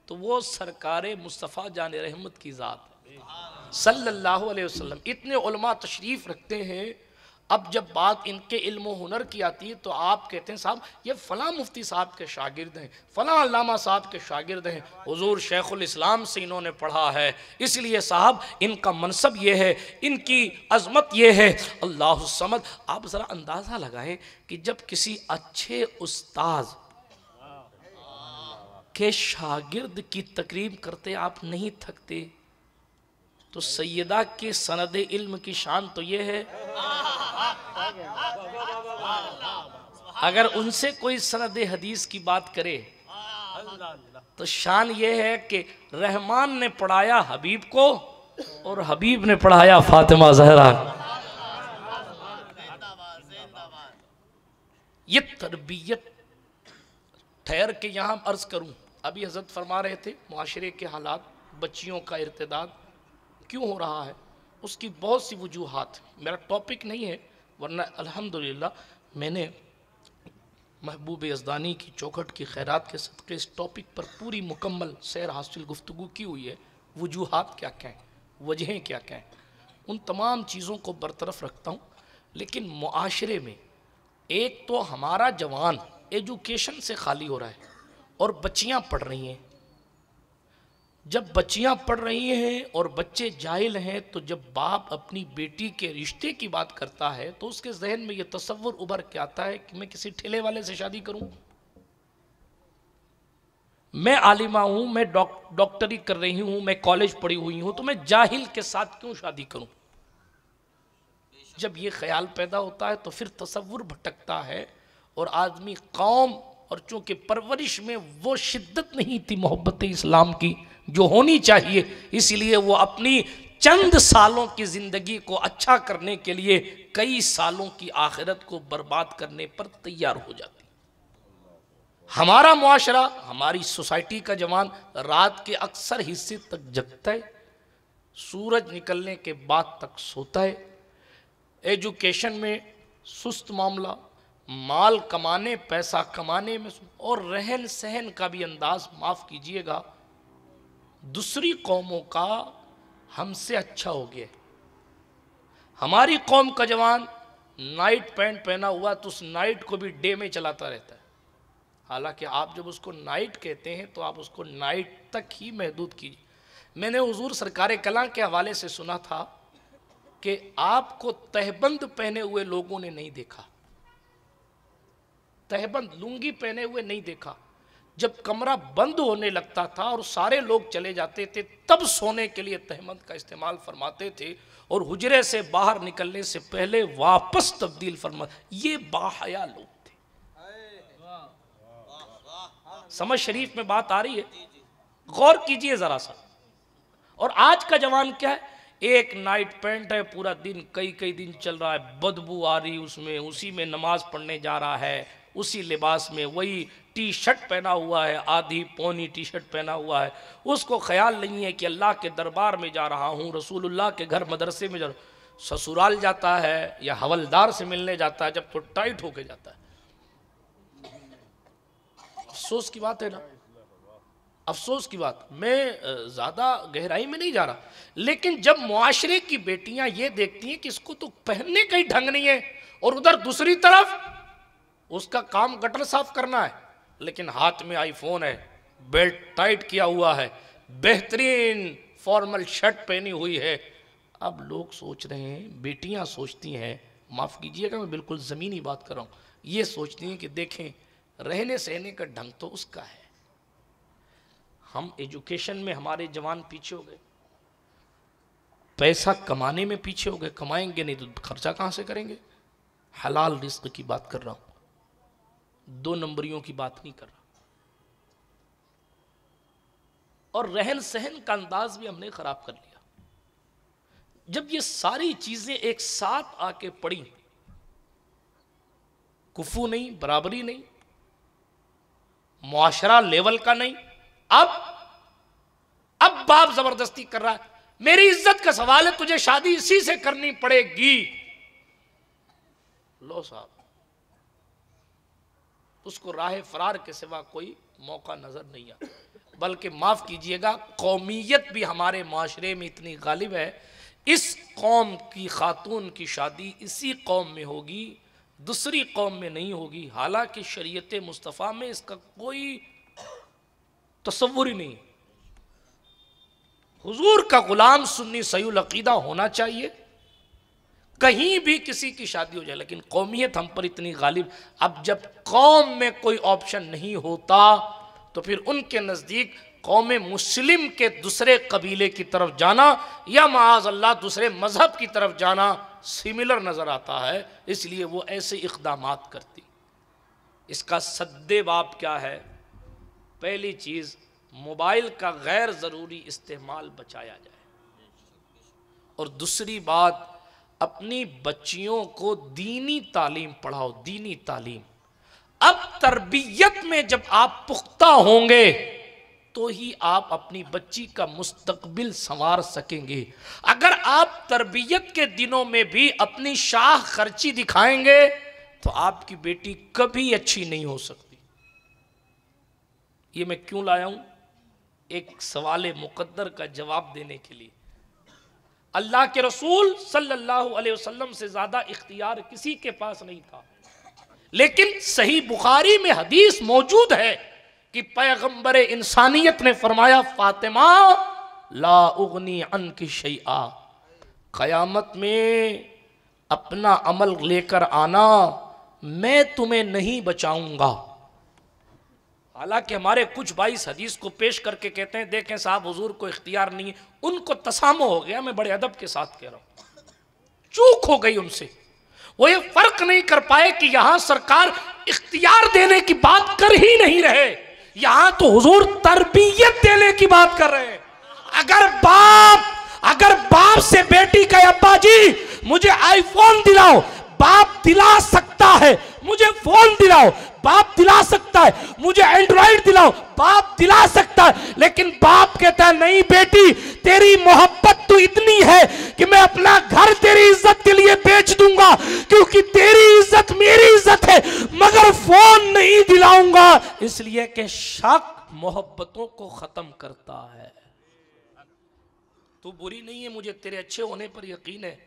तो वो सरकारे मुस्तफ़ा जाने रहमत की ज़ात सल्लल्लाहु अलैहि वसल्लम। इतने उलमा तशरीफ़ रखते हैं। अब जब बात इनके इल्म हुनर की आती है तो आप कहते हैं साहब ये फ़लाँ मुफ्ती साहब के शागिर्द हैं, फ़लाँ अल्लामा साहब के शागिर्द हैं, हुजूर शेखुल इस्लाम से इन्होंने पढ़ा है, इसलिए साहब इनका मनसब ये है, इनकी अज़मत ये है। अल्लाहु समद। आप ज़रा अंदाज़ा लगाएं कि जब किसी अच्छे उस्ताद के शागिर्द की तकरीम करते आप नहीं थकते, तो सैयदा के सनद इल्म की शान तो ये है। अगर उनसे कोई सनद हदीस की बात करे तो शान ये है कि रहमान ने पढ़ाया हबीब को और हबीब ने पढ़ाया फातिमा ज़हरा। ये तरबियत ठहर के यहाँ अर्ज करूं। अभी हजरत फरमा रहे थे मुआशरे के हालात, बच्चियों का इर्तिदाद क्यों हो रहा है, उसकी बहुत सी वजूहात, मेरा टॉपिक नहीं है, वरना अल्हम्दुलिल्लाह मैंने महबूब यज़दानी की चौखट की खैरात के सदक़े इस टॉपिक पर पूरी मुकम्मल सैर हासिल गुफ्तगू की हुई है। वजूहात क्या क्या हैं, वजहें क्या क्या हैं, उन तमाम चीज़ों को बरतरफ रखता हूँ। लेकिन मुआशरे में एक तो हमारा जवान एजुकेशन से खाली हो रहा है और बच्चियाँ पढ़ रही हैं। जब बच्चियां पढ़ रही हैं और बच्चे जाहिल हैं, तो जब बाप अपनी बेटी के रिश्ते की बात करता है तो उसके जहन में यह तसव्वुर उभर के आता है कि मैं किसी ठेले वाले से शादी करूं, मैं आलिमा हूं, मैं डॉक्टरी कर रही हूं, मैं कॉलेज पढ़ी हुई हूं, तो मैं जाहिल के साथ क्यों शादी करूं। जब ये ख्याल पैदा होता है तो फिर तसव्वुर भटकता है और आदमी कौम, और चूंकि परवरिश में वो शिद्दत नहीं थी मोहब्बत इस्लाम की जो होनी चाहिए, इसलिए वो अपनी चंद सालों की ज़िंदगी को अच्छा करने के लिए कई सालों की आखिरत को बर्बाद करने पर तैयार हो जाती। हमारा मुआशरा, हमारी सोसाइटी का जवान रात के अक्सर हिस्से तक जगता है, सूरज निकलने के बाद तक सोता है, एजुकेशन में सुस्त मामला, माल कमाने पैसा कमाने में, और रहन सहन का भी अंदाज माफ़ कीजिएगा दूसरी कौमों का हमसे अच्छा हो गया। हमारी कौम का जवान नाइट पैंट पहना हुआ तो उस नाइट को भी डे में चलाता रहता है। हालांकि आप जब उसको नाइट कहते हैं तो आप उसको नाइट तक ही महदूद कीजिए। मैंने हुजूर सरकार कलां के हवाले से सुना था कि आपको तहबंद पहने हुए लोगों ने नहीं देखा, तहबंद लुंगी पहने हुए नहीं देखा। जब कमरा बंद होने लगता था और सारे लोग चले जाते थे तब सोने के लिए तहबंद का इस्तेमाल फरमाते थे और हुजरे से बाहर निकलने से पहले वापस तब्दील फरमा। ये बाहया लोग थे। समझ शरीफ में बात आ रही है? गौर कीजिए जरा सा। और आज का जवान क्या है? एक नाइट पैंट है, पूरा दिन कई दिन चल रहा है, बदबू आ रही उसमें, उसी में नमाज पढ़ने जा रहा है, उसी लिबास में, वही टी शर्ट पहना हुआ है, आधी पौनी टी शर्ट पहना हुआ है। उसको ख्याल नहीं है कि अल्लाह के दरबार में जा रहा हूँ, रसूलुल्लाह के घर मदरसे में ससुराल जाता है या हवलदार से मिलने जाता है, जब तो टाइट होके जाता है। अफसोस की बात है ना, अफसोस की बात। मैं ज़्यादा गहराई में नहीं जा रहा, लेकिन जब मुआशरे की बेटियां ये देखती हैं कि इसको तो पहनने का ही ढंग नहीं है और उधर दूसरी तरफ उसका काम गटर साफ करना है, लेकिन हाथ में आईफोन है, बेल्ट टाइट किया हुआ है, बेहतरीन फॉर्मल शर्ट पहनी हुई है। अब लोग सोच रहे हैं, बेटियां सोचती हैं, माफ़ कीजिएगा मैं बिल्कुल ज़मीनी बात कर रहा हूँ, ये सोचती हैं कि देखें रहने सहने का ढंग तो उसका है। हम एजुकेशन में हमारे जवान पीछे हो गए, पैसा कमाने में पीछे हो गए। कमाएंगे नहीं तो खर्चा कहाँ से करेंगे? हलाल रिस्क की बात कर रहा हूँ, 2 नंबरियों की बात नहीं कर रहा। और रहन सहन का अंदाज भी हमने खराब कर लिया। जब ये सारी चीजें एक साथ आके पड़ी, कुफू नहीं, बराबरी नहीं, मुआशरा लेवल का नहीं, अब बाप जबरदस्ती कर रहा है, मेरी इज्जत का सवाल है, तुझे शादी इसी से करनी पड़ेगी। लो साहब, उसको राह फरार के सिवा कोई मौका नजर नहीं आता। बल्कि माफ कीजिएगा, कौमियत भी हमारे माशरे में इतनी गालिब है, इस कौम की खातून की शादी इसी कौम में होगी, दूसरी कौम में नहीं होगी। हालांकि शरीयत मुस्तफ़ा में इसका कोई तसव्वुर ही नहीं। हुजूर का गुलाम सुन्नी सहीउल अकीदा होना चाहिए, कहीं भी किसी की शादी हो जाए, लेकिन कौमियत हम पर इतनी गालिब। अब जब कौम में कोई ऑप्शन नहीं होता तो फिर उनके नज़दीक कौम मुस्लिम के दूसरे कबीले की तरफ जाना या माअज़ अल्लाह दूसरे मज़हब की तरफ जाना सिमिलर नज़र आता है, इसलिए वो ऐसे इक़दामात करती। इसका सद्देबाब क्या है? पहली चीज़, मोबाइल का गैर ज़रूरी इस्तेमाल बचाया जाए, और दूसरी बात, अपनी बच्चियों को दीनी तालीम पढ़ाओ, दीनी तालीम। अब तरबियत में जब आप पुख्ता होंगे तो ही आप अपनी बच्ची का मुस्तकबिल संवार सकेंगे। अगर आप तरबियत के दिनों में भी अपनी शाह खर्ची दिखाएंगे तो आपकी बेटी कभी अच्छी नहीं हो सकती। ये मैं क्यों लाया हूं? एक सवाल मुकद्दर का जवाब देने के लिए। अल्लाह के रसूल सल्लल्लाहु अलैहि वसल्लम से ज्यादा इख्तियार किसी के पास नहीं था, लेकिन सही बुखारी में हदीस मौजूद है कि पैगंबर इंसानियत ने फरमाया, फातिमा ला उगनी अन्की शैआ, क़यामत में अपना अमल लेकर आना, मैं तुम्हें नहीं बचाऊंगा। हालांकि हमारे कुछ भाई इस हदीस को पेश करके कहते हैं, देखें साहब हुजूर को इख्तियार नहीं है, उनको तसामो हो गया, मैं बड़े अदब के साथ कह रहा हूं, चूक हो गई उनसे। वो ये फर्क नहीं कर पाए कि यहां सरकार इख्तियार देने की बात कर ही नहीं रहे, यहां तो हुजूर तरबियत देने की बात कर रहे हैं। अगर बाप से बेटी का अब्बा जी मुझे आईफोन दिलाओ, बाप दिला सकता है, मुझे फोन दिलाओ, बाप दिला सकता है, मुझे एंड्रॉइड दिलाओ, बाप दिला सकता है, लेकिन बाप कहता है नहीं बेटी, तेरी मोहब्बत तो इतनी है कि मैं अपना घर तेरी इज्जत के लिए बेच दूंगा, क्योंकि तेरी इज्जत मेरी इज्जत है, मगर फोन नहीं दिलाऊंगा, इसलिए कि शक मोहब्बतों को खत्म करता है। तू बुरी नहीं है, मुझे तेरे अच्छे होने पर यकीन है,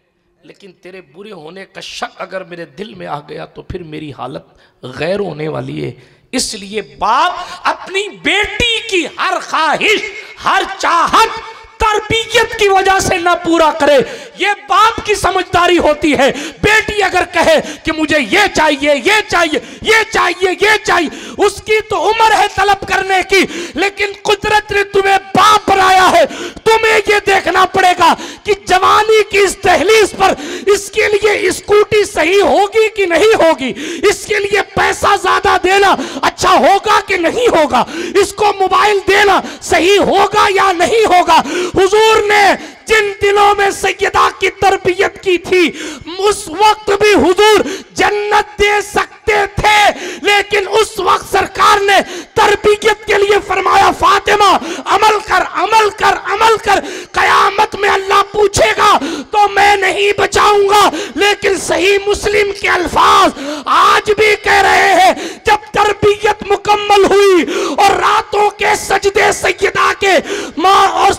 लेकिन तेरे बुरे होने का शक अगर मेरे दिल में आ गया तो फिर मेरी हालत गैर होने वाली है। इसलिए बाप अपनी बेटी की हर ख्वाहिश, हर चाहत तरबियत की वजह से ना पूरा करे, ये बाप की समझदारी होती है। बेटी अगर कहे कि मुझे ये चाहिए, ये चाहिए, ये चाहिए, ये चाहिए, उसकी तो उम्र है तलब करने की, लेकिन कुदरत ने तुम्हें बाप बनाया है। तुम्हें ये देखना पड़ेगा कि जवानी की इस दहलीज पर इसके लिए स्कूटी सही होगी कि नहीं होगी, इसके लिए पैसा ज्यादा देना अच्छा होगा कि नहीं होगा, इसको मोबाइल देना सही होगा या नहीं होगा। हुजूर ने जिन दिलों में सैयदा की तरबियत की थी, उस वक्त भी हुजूर जन्नत दे सकते थे, लेकिन उस वक्त सरकार ने तरबियत के लिए फरमाया, फातिमा अमल कर, अमल कर, अमल कर, कयामत में अल्लाह पूछेगा तो मैं नहीं बचाऊंगा। लेकिन सही मुस्लिम के अल्फाज आज भी कह रहे हैं, जब तरबियत मुकम्मल हुई और रातों के सजदे सैयदा के माँ और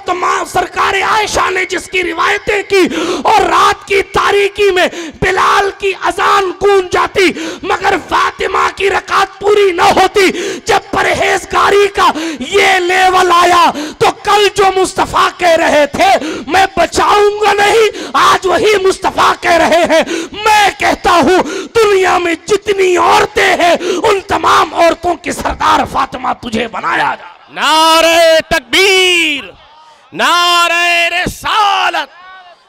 सरकार आयशा ने जिसकी रिवायतें की, और रात की तारीकी में बिलाल की अजान गूंज जाती मगर फातिमा की रकात पूरी न होती। जब परहेजगारी का ये लेवल आया तो कल जो मुस्तफा कह रहे थे मैं बचाऊंगा नहीं, आज वही मुस्तफा कह रहे हैं मैं कहता हूं दुनिया में जितनी औरतें हैं उन तमाम औरतों की सरदार फातिमा तुझे बनाया जा। नारे तकबीर, नारे रिसालत,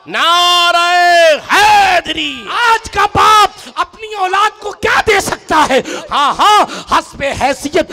नारे हैदरी। आज का बाप अपनी औलाद को क्या दे सकता है? हाँ हाँ, हस्बे हैसियत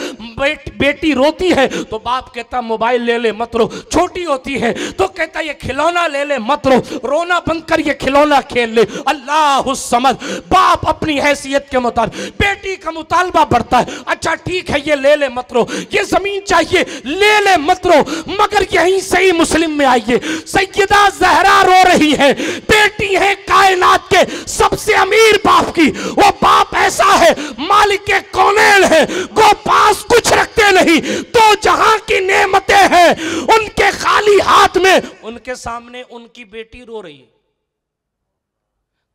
बेटी रोती है तो बाप कहता मोबाइल ले ले मत रो, छोटी होती है तो कहता ये खिलौना ले ले मत रो, रोना बंद कर ये खिलौना खेल ले। अल्लाह समझ, बाप अपनी हैसियत के मुताबिक बेटी का मुतालबा बढ़ता है, अच्छा ठीक है ये ले ले मत रो, ये जमीन चाहिए ले ले मत रो। मगर यही सही मुस्लिम में आइए, सैयदा ज़हरा रो रही है, बेटी है कायनात के सबसे अमीर बाप की। वो बाप ऐसा है मालिक के कौनेल है, वो पास कुछ रखते नहीं, तो जहां की नेमतें हैं उनके खाली हाथ में, उनके सामने उनकी बेटी रो रही है।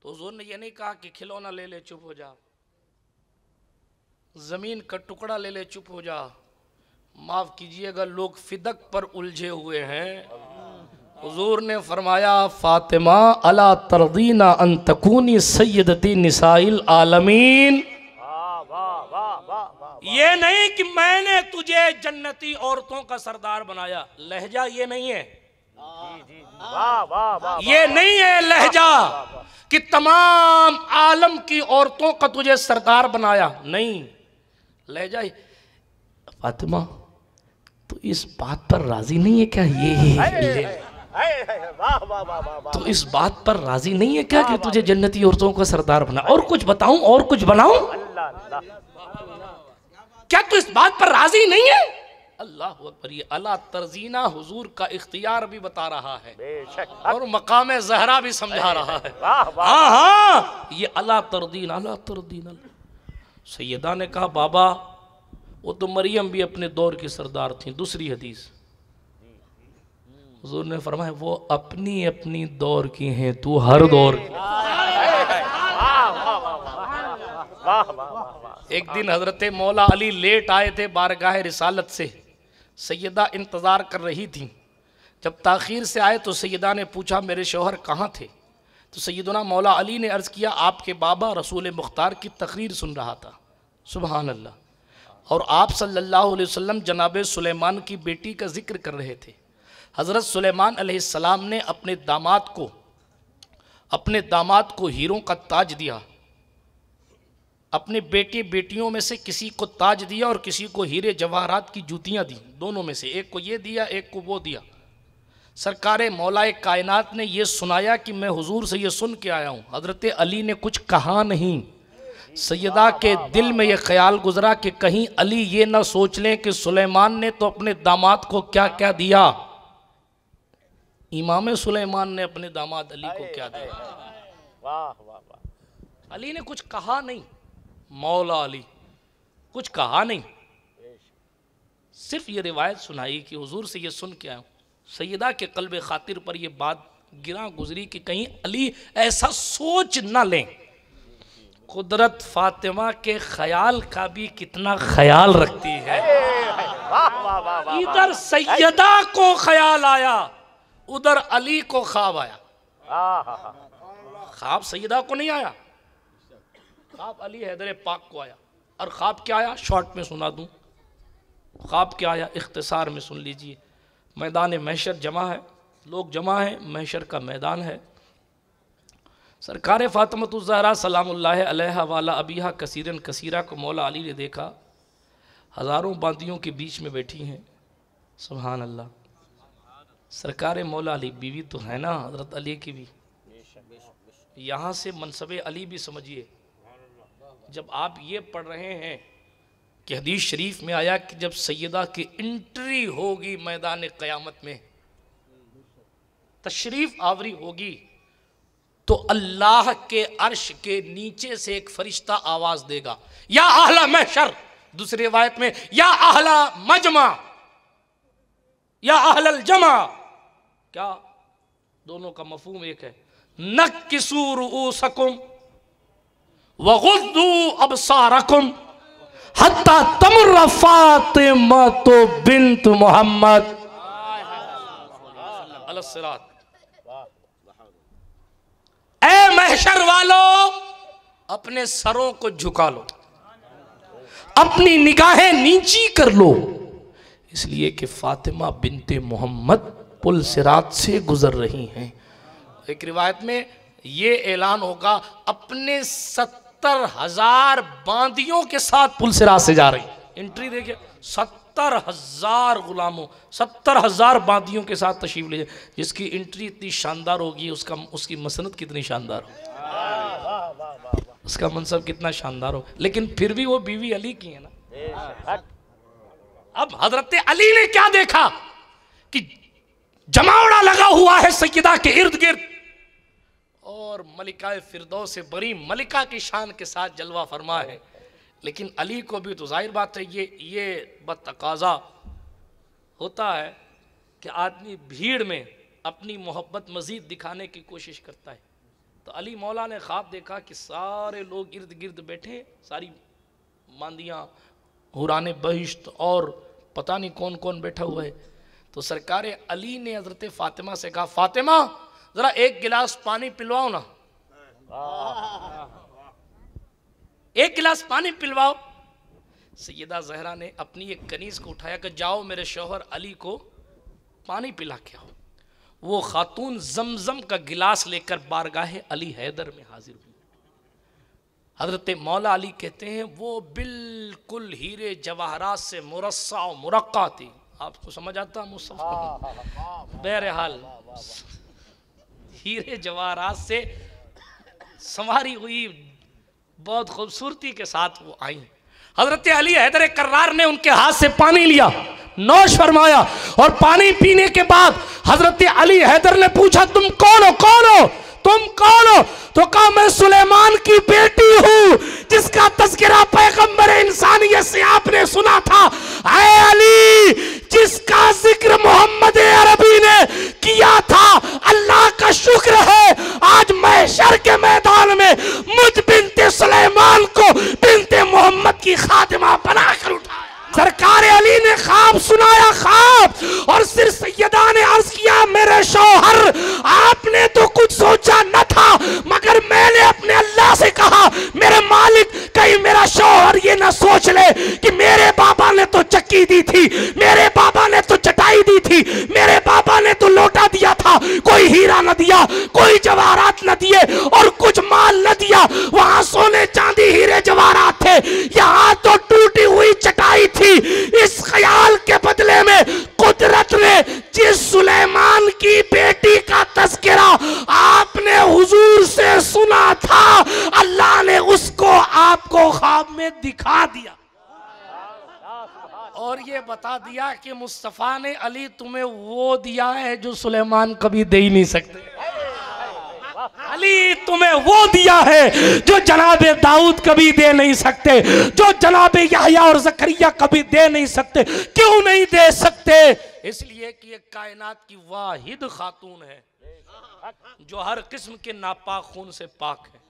तो हुजूर ने ये नहीं कहा कि खिलौना ले ले चुप हो जा, जमीन का टुकड़ा ले ले चुप हो जा। माफ कीजिएगा लोग फिदक पर उलझे हुए हैं। हुजूर ने फरमाया, फातिमा अला तरदीना अन तकूनी सय्यदती निसाइल आलमीन। ये नहीं कि मैंने तुझे जन्नती औरतों का सरदार बनाया, लहजा ये नहीं है, ये नहीं है लहजा कि तमाम आलम की औरतों का तुझे सरदार बनाया, नहीं। लहजा फातिमा तो इस बात पर राजी नहीं है क्या, ये तो इस बात पर राजी नहीं है क्या कि तुझे जन्नती औरतों का सरदार बना? और कुछ बताऊं, और कुछ बनाऊं? क्या तू इस बात पर राजी नहीं है? अल्लाह अकबर। ये अला तरजीना हुजूर का इख्तियार भी बता रहा है और मकाम ज़हरा भी समझा रहा है। हाँ हाँ, ये अला तरदीन, अला तरदीन। सैयदा ने कहा बाबा वो तो मरियम भी अपने दौर की सरदार थी। दूसरी हदीस हुजूर ने फरमाया वो अपनी अपनी दौर की हैं, तू हर दौर की। एक दिन हजरत मौला अली लेट आए थे बारगाह रिसालत से, सैयदा इंतज़ार कर रही थी। जब ताख़ीर से आए तो सैयदा ने पूछा मेरे शौहर कहाँ थे? तो सैयदना मौला अली ने अर्ज़ किया आपके बाबा रसूल मुख्तार की तकरीर सुन रहा था। सुबहान अल्लाह। और आप सल्लल्लाहु अलैहि वसल्लम जनाब सुलेमान की बेटी का जिक्र कर रहे थे। हज़रत सुलेमान अलैहिस्सलाम ने अपने दामाद को हीरों का ताज दिया। अपने बेटियों में से किसी को ताज दिया और किसी को हीरे जवाहरात की जूतियाँ दी। दोनों में से एक को ये दिया, एक को वो दिया। सरकारे मौलाए कायनात ने ये सुनाया कि मैं हुजूर से ये सुन के आया हूँ। हज़रत अली ने कुछ कहा नहीं। सैयदा के दिल में ये ख्याल गुजरा कि कहीं अली ये ना सोच लें कि सुलेमान ने तो अपने दामाद को क्या क्या दिया। इमाम सुलेमान ने अपने दामाद अली को क्या दिया? वाह वाह वाह। अली ने कुछ कहा नहीं, मौला अली कुछ कहा नहीं, सिर्फ ये रिवायत सुनाई कि हुजूर से ये सुन के आया। सैयदा के कल्बे खातिर पर यह बात गिरा गुजरी कि कहीं अली ऐसा सोच न लें। कुदरत फातिमा के ख्याल का भी कितना ख्याल रखती है। इधर सैयदा को ख्याल आया, उधर अली को ख्वाब आया। ख्वाब सैयदा को नहीं आया, ख्वाब अली हैदर पाक को आया। और ख्वाब क्या आया शॉर्ट में सुना दूं। ख्वाब क्या आया इख्तिसार में सुन लीजिए। मैदान महशर जमा है, लोग जमा है, महशर का मैदान है। सरकार फातिमतुज़ ज़हरा सलामुल्लाह अलैहा वाला अबीहा कसीरन कसीरा को मौला अली ने देखा, हज़ारों बांदियों के बीच में बैठी हैं। सुभान अल्लाह। सरकार मौला अली बीवी तो है ना हज़रत अली की भी। यहाँ से मनसब अली भी समझिए। जब आप ये पढ़ रहे हैं कि हदीस शरीफ में आया कि जब सैयदा की एंट्री होगी मैदान क़यामत में, तशरीफ आवरी होगी, तो अल्लाह के अर्श के नीचे से एक फरिश्ता आवाज देगा, या अहला महशर। दूसरी रिवायत में या अहला मजमा, या अहलल जमा। क्या दोनों का मफहूम एक है। नक्किसू रुऊसकुम वगुद्दू अबसारकुम हत्ता तमुर्र फातिमतु बिन्त मोहम्मद अलैहिस्सलात। ऐ महशर वालों, अपने सरों को झुका लो, अपनी निगाहें नीची कर लो, इसलिए कि फातिमा बिन्ते मोहम्मद पुल सिरात से गुजर रही हैं। एक रिवायत में ये ऐलान होगा, अपने 70,000 बांदियों के साथ पुल सिरात से जा रही। एंट्री देखिए, 70,000 गुलामों, 70,000 बांदियों के साथ तशरीफ ले जाए। जिसकी एंट्री इतनी शानदार होगी, उसकी मसनद कितनी शानदार हो, उसका मनसब कितना शानदार हो। लेकिन फिर भी वो बीवी अली की है ना। अब हजरत अली ने क्या देखा कि जमावड़ा लगा हुआ है सैयदा के इर्द गिर्द, और मलिका फिरदौस से बड़ी मलिका की शान के साथ जलवा फरमा है। लेकिन अली को भी तो जाहिर बात है, ये बतकाज़ा होता है कि आदमी भीड़ में अपनी मोहब्बत मज़ीद दिखाने की कोशिश करता है। तो अली मौला ने ख्वाब देखा कि सारे लोग इर्द गिर्द बैठे, सारी मांदियाँ, हुराने बहिश्त और पता नहीं कौन कौन बैठा हुआ है। तो सरकार अली ने हज़रत फ़ातिमा से कहा, फ़ातिमा ज़रा एक गिलास पानी पिलवाओ ना, एक गिलास पानी पिलवाओ। सैयदा ज़हरा ने अपनी एक कनीज़ को उठाया कि जाओ मेरे शौहर अली को पानी पिला के आओ। वो खातून जमजम का गिलास लेकर बारगाह अली हैदर में हाजिर हुई। हजरत मौला अली कहते हैं वो बिल्कुल हीरे जवाहरात से मुरस्सा और मुरक्का थी। आपको समझ आता मुस्तफा? बहरहाल हीरे जवाहरात से संवारी हुई, बहुत खूबसूरती के साथ वो आई। हजरत अली हैदर कर्रार ने उनके हाथ से पानी लिया, नौश फरमाया, और पानी पीने के बाद हजरत अली हैदर ने पूछा, तुम कौन हो, कौन हो, तुम कौन हो? तो कहा मैं सुलेमान की बेटी हूं, जिसका तज़किरा पैगंबर इंसानियत से आपने सुना था। ऐ अली, जिसका जिक्र मोहम्मद अरबी ने किया था, अल्लाह का शुक्र है आज महशर के मैदान में मुझ बिनते सुलेमान को बिनते मोहम्मद की खातिमा बनाकर उठाया। सरकार अली ने ख्वाब सुनाया, ख्वाब, और सिर सैयदा ने अर्ज किया, मेरे शौहर आपने तो कुछ सोचा न था, मगर मैंने अपने अल्लाह से कहा, मेरे मालिक कहीं मेरा शौहर ये ना सोच ले कि मेरे बाबा ने तो चक्की दी थी, मेरे बाबा ने तो चटाई दी थी, मेरे बाबा ने तो लोटा दिया था, कोई हीरा न दिया, कोई जवाहरात न दिए और कुछ माल न दिया। वहां सोने चांदी हीरे जवाहरात थे, यहाँ तो टूटी हुई चटाई थी। इस ख्याल के बदले में कुदरत ने जिस सुलेमान की बेटी का तज़किरा आपने हुजूर से सुना था, अल्लाह ने उसको आपको ख्वाब में दिखा दिया और ये बता दिया कि मुस्तफ़ा ने अली तुम्हें वो दिया है जो सुलेमान कभी दे ही नहीं सकते। अली तुम्हें वो दिया है जो जनाब दाऊद कभी दे नहीं सकते, जो जनाब यहया और ज़करिया कभी दे नहीं सकते। क्यों नहीं दे सकते? इसलिए कि ये कायनात की वाहिद खातून है जो हर किस्म के नापाक खून से पाक है।